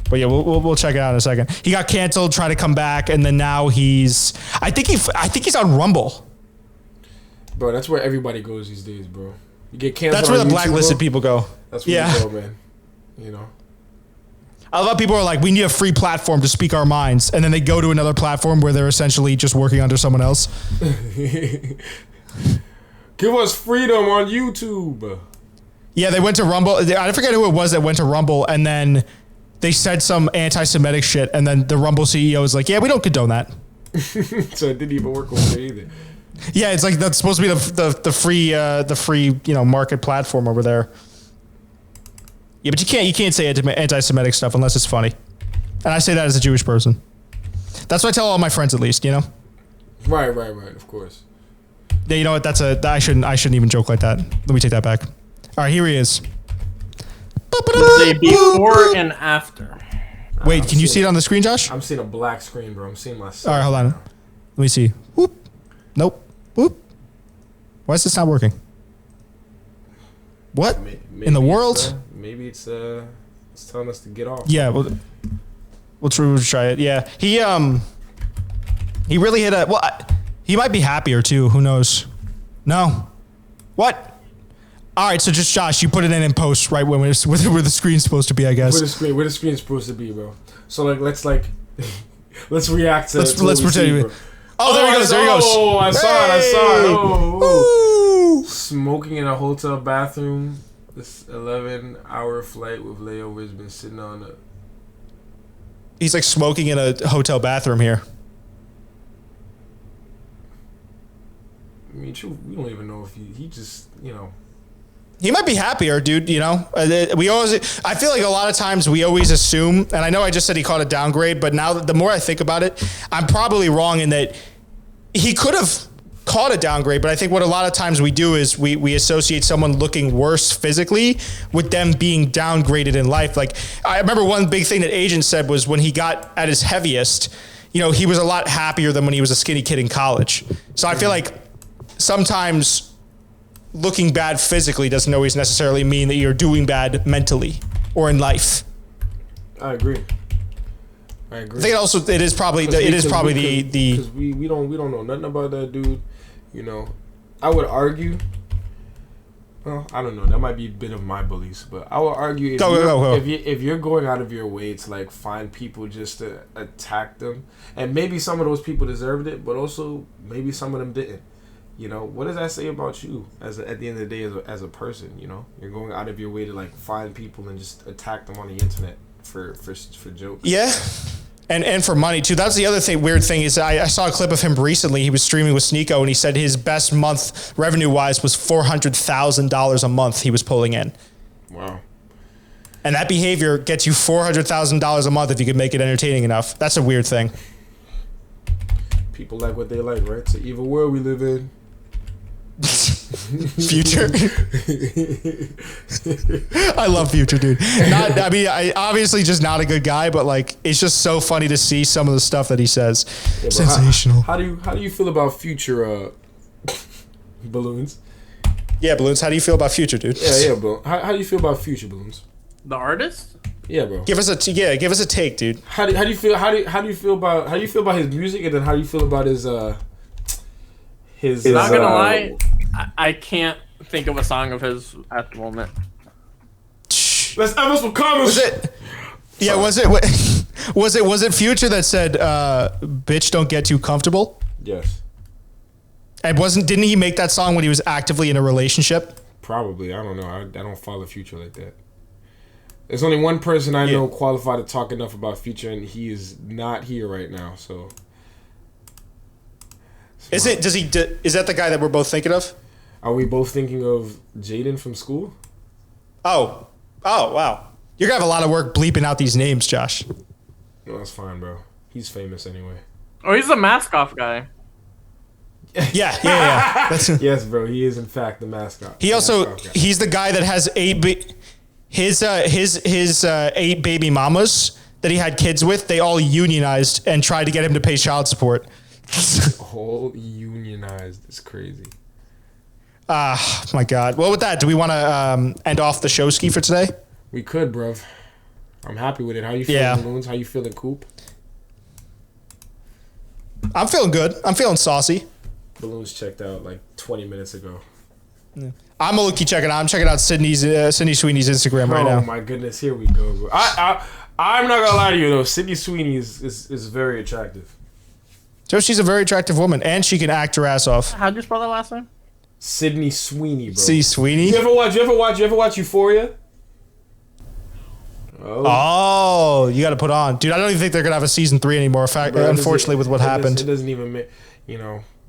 But yeah, we'll check it out in a second. He got canceled, tried to come back, and then now I think he's on Rumble. Bro, that's where everybody goes these days, bro. You get canceled. That's where the YouTube, blacklisted bro. people go. That's where you go, man. You know. I love how people are like, we need a free platform to speak our minds, and then they go to another platform where they're essentially just working under someone else. Give us freedom on YouTube. Yeah, they went to Rumble. I forget who it was that went to Rumble, and then they said some anti-Semitic shit, and then the Rumble CEO was like, yeah, we don't condone that. So it didn't even work over there either. Yeah, it's like that's supposed to be the free market platform over there. Yeah, but you can't say anti-Semitic stuff unless it's funny, and I say that as a Jewish person. That's what I tell all my friends, at least, Right, of course. Yeah, you know what? I shouldn't even joke like that. Let me take that back. All right, here he is. Say before and after. Wait, can you see it on the screen, Josh? I'm seeing a black screen, bro. I'm seeing myself. All right, hold on. Let me see. Whoop. Nope. Whoop. Why is this not working? What Maybe in the world? Maybe it's telling us to get off. Yeah, we'll try it. Yeah, he really hit a. Well, he might be happier too. Who knows? No. What? All right, so just Josh, you put it in post right when where the screen's supposed to be, I guess. Where the screen's supposed to be, bro. So let's react to. Let's pretend. Oh, there he goes. There he goes. Oh, I saw it. Oh. Smoking in a hotel bathroom. This 11-hour flight with layovers been sitting on a. He's like smoking in a hotel bathroom here. I mean, we don't even know if he just, He might be happier, dude. I feel like a lot of times we always assume, and I know I just said he caught a downgrade, but now the more I think about it, I'm probably wrong in that he could have caught a downgrade, but I think what a lot of times we do is we associate someone looking worse physically with them being downgraded in life. Like, I remember one big thing that Agent said was when he got at his heaviest, he was a lot happier than when he was a skinny kid in college. So I feel like sometimes looking bad physically doesn't always necessarily mean that you're doing bad mentally or in life. I agree. I think also it is probably the because we don't know nothing about that dude. I would argue. Well, I don't know. That might be a bit of my beliefs, but I would argue if you're going out of your way to find people just to attack them, and maybe some of those people deserved it, but also maybe some of them didn't. What does that say about you at the end of the day as a person? You're going out of your way to find people and just attack them on the internet for jokes. Yeah. And for money too. That's the other weird thing is I saw a clip of him recently. He was streaming with Sneeko and he said his best month revenue wise was $400,000 a month he was pulling in. Wow. And that behavior gets you $400,000 a month if you could make it entertaining enough. That's a weird thing. People like what they like, right? It's an evil world we live in. Future. I love Future, dude. I obviously just not a good guy, but it's just so funny to see some of the stuff that he says. Yeah, sensational. How do you feel about Future Balloons? Yeah, Balloons. How do you feel about Future, dude? Yeah, bro. How do you feel about Future Balloons? The artist? Yeah, bro. Give us a take, dude. How do you feel? How do you feel about his music, and then how do you feel about his Not gonna lie, I can't think of a song of his at the moment. Let's have some comments. Was it? Yeah, was it Future that said, "Bitch, don't get too comfortable"? Yes. And didn't he make that song when he was actively in a relationship? Probably. I don't know. I don't follow Future like that. There's only one person I know qualified to talk enough about Future, and he is not here right now. So, is that the guy that we're both thinking of? Are we both thinking of Jaden from school? Oh, wow! You're gonna have a lot of work bleeping out these names, Josh. No, that's fine, bro. He's famous anyway. Oh, he's the mascot guy. Yeah. Yes, bro. He is in fact the mascot. He's the guy that has his 8 baby mamas that he had kids with. They all unionized and tried to get him to pay child support. All unionized. It's crazy. My God. Well, with that, do we want to end off the show ski for today? We could, bruv. I'm happy with it. How you feeling, Balloons? How you feeling, Coop? I'm feeling good. I'm feeling saucy. Balloons checked out 20 minutes ago. Yeah. I'm low-key checking out. I'm checking out Sydney Sweeney's Instagram right now. Oh my goodness, here we go, bro. I'm not gonna lie to you though. Sydney Sweeney is very attractive. So she's a very attractive woman, and she can act her ass off. How'd you spell that last name? Sydney Sweeney, bro. See Sweeney? You ever watch Euphoria? Oh, you got to put on, dude. I don't even think they're gonna have a season 3 anymore. Unfortunately, with what happened, it doesn't even make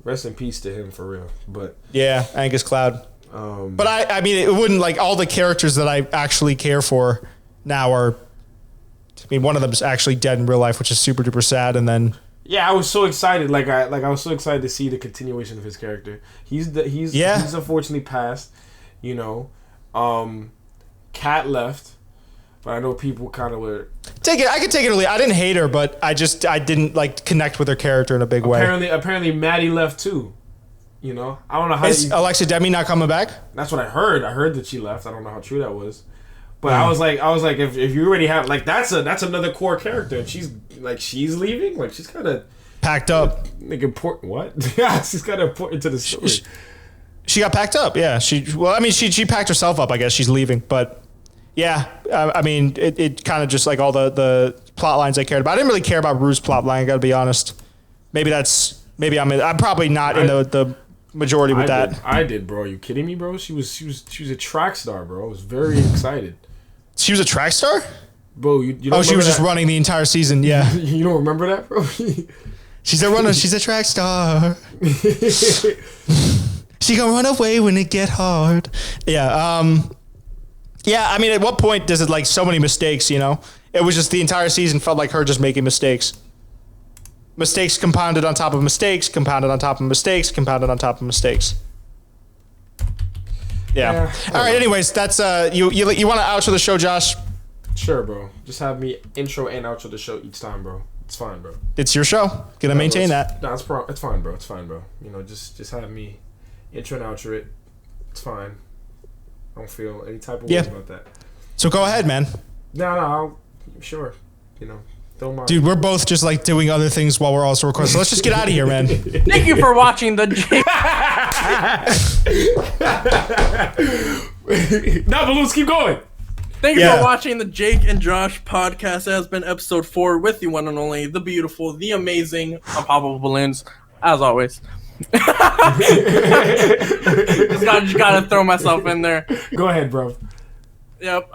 Rest in peace to him for real. But Yeah, Angus Cloud. But I mean, it wouldn't like all the characters that I actually care for now are. I mean, one of them is actually dead in real life, which is super duper sad. And then yeah, I was so excited. I was so excited to see the continuation of his character. He's unfortunately passed. You know, Kat left, but I know people kind of were. I could take it or leave. I didn't hate her, but I didn't like connect with her character in a big way. Apparently, Maddie left too. You know, I don't know how. Is Alexa Demi not coming back? That's what I heard. I heard that she left. I don't know how true that was. But I was like, if you already have like that's another core character, and she's leaving, like she's kind of packed up. Like important what? Yeah, she's kind of important to the story. She got packed up. Yeah, she packed herself up. I guess she's leaving, but yeah, I mean it kind of just like all the plot lines I cared about. I didn't really care about Rue's plot line. I got to be honest. Maybe I'm probably not in the majority with that. I did, bro. Are you kidding me, bro? She was a track star, bro. I was very excited. She was a track star? Bro, you don't she was that? just running the entire season, yeah. You don't remember that, bro? She's a runner. She's a track star. She gonna run away when it get hard. Yeah, yeah, I mean, at what point does it like so many mistakes, you know? It was just the entire season felt like her just making mistakes. Mistakes compounded on top of mistakes, compounded on top of mistakes, compounded on top of mistakes. Yeah. All right. Anyways, that's you want to outro the show, Josh? Sure, bro. Just have me intro and outro the show each time, bro. It's fine, bro. It's your show. Gonna maintain that. No, it's fine, bro. It's fine, bro. You know, just have me intro and outro it. It's fine. I don't feel any type of way about that. So go ahead, man. No, sure. You know, don't mind. Dude, we're both just like doing other things while we're also recording. So let's just get out of here, man. Thank you for watching the Jake. Now balloons keep going. Thank you for watching the Jake and Josh podcast. It has been episode 4 with the one and only, the beautiful, the amazing, unpoppable balloons, as always. just gotta throw myself in there. Go ahead, bro. Yep.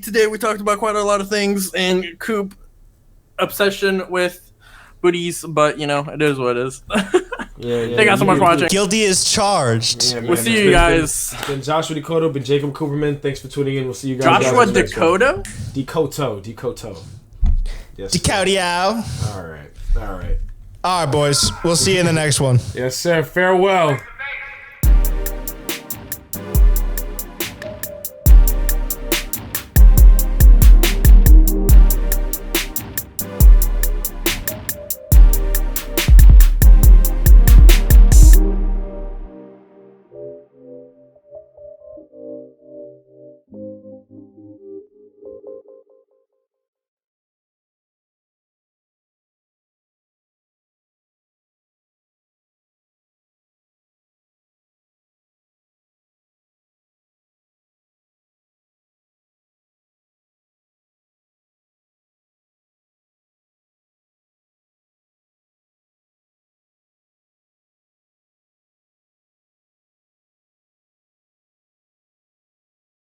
Today we talked about quite a lot of things, and Coop obsession with booties, but you know, it is what it is. Yeah. Thank you guys so much for watching. Guilty as charged. Yeah, we'll see you guys. It's been Joshua Dakota, been Jacob Cooperman. Thanks for tuning in. We'll see you guys. Joshua Dakota? Decoto. Yes. Decoto. All right. All right, boys. We'll see you in the next one. Yes, sir. Farewell.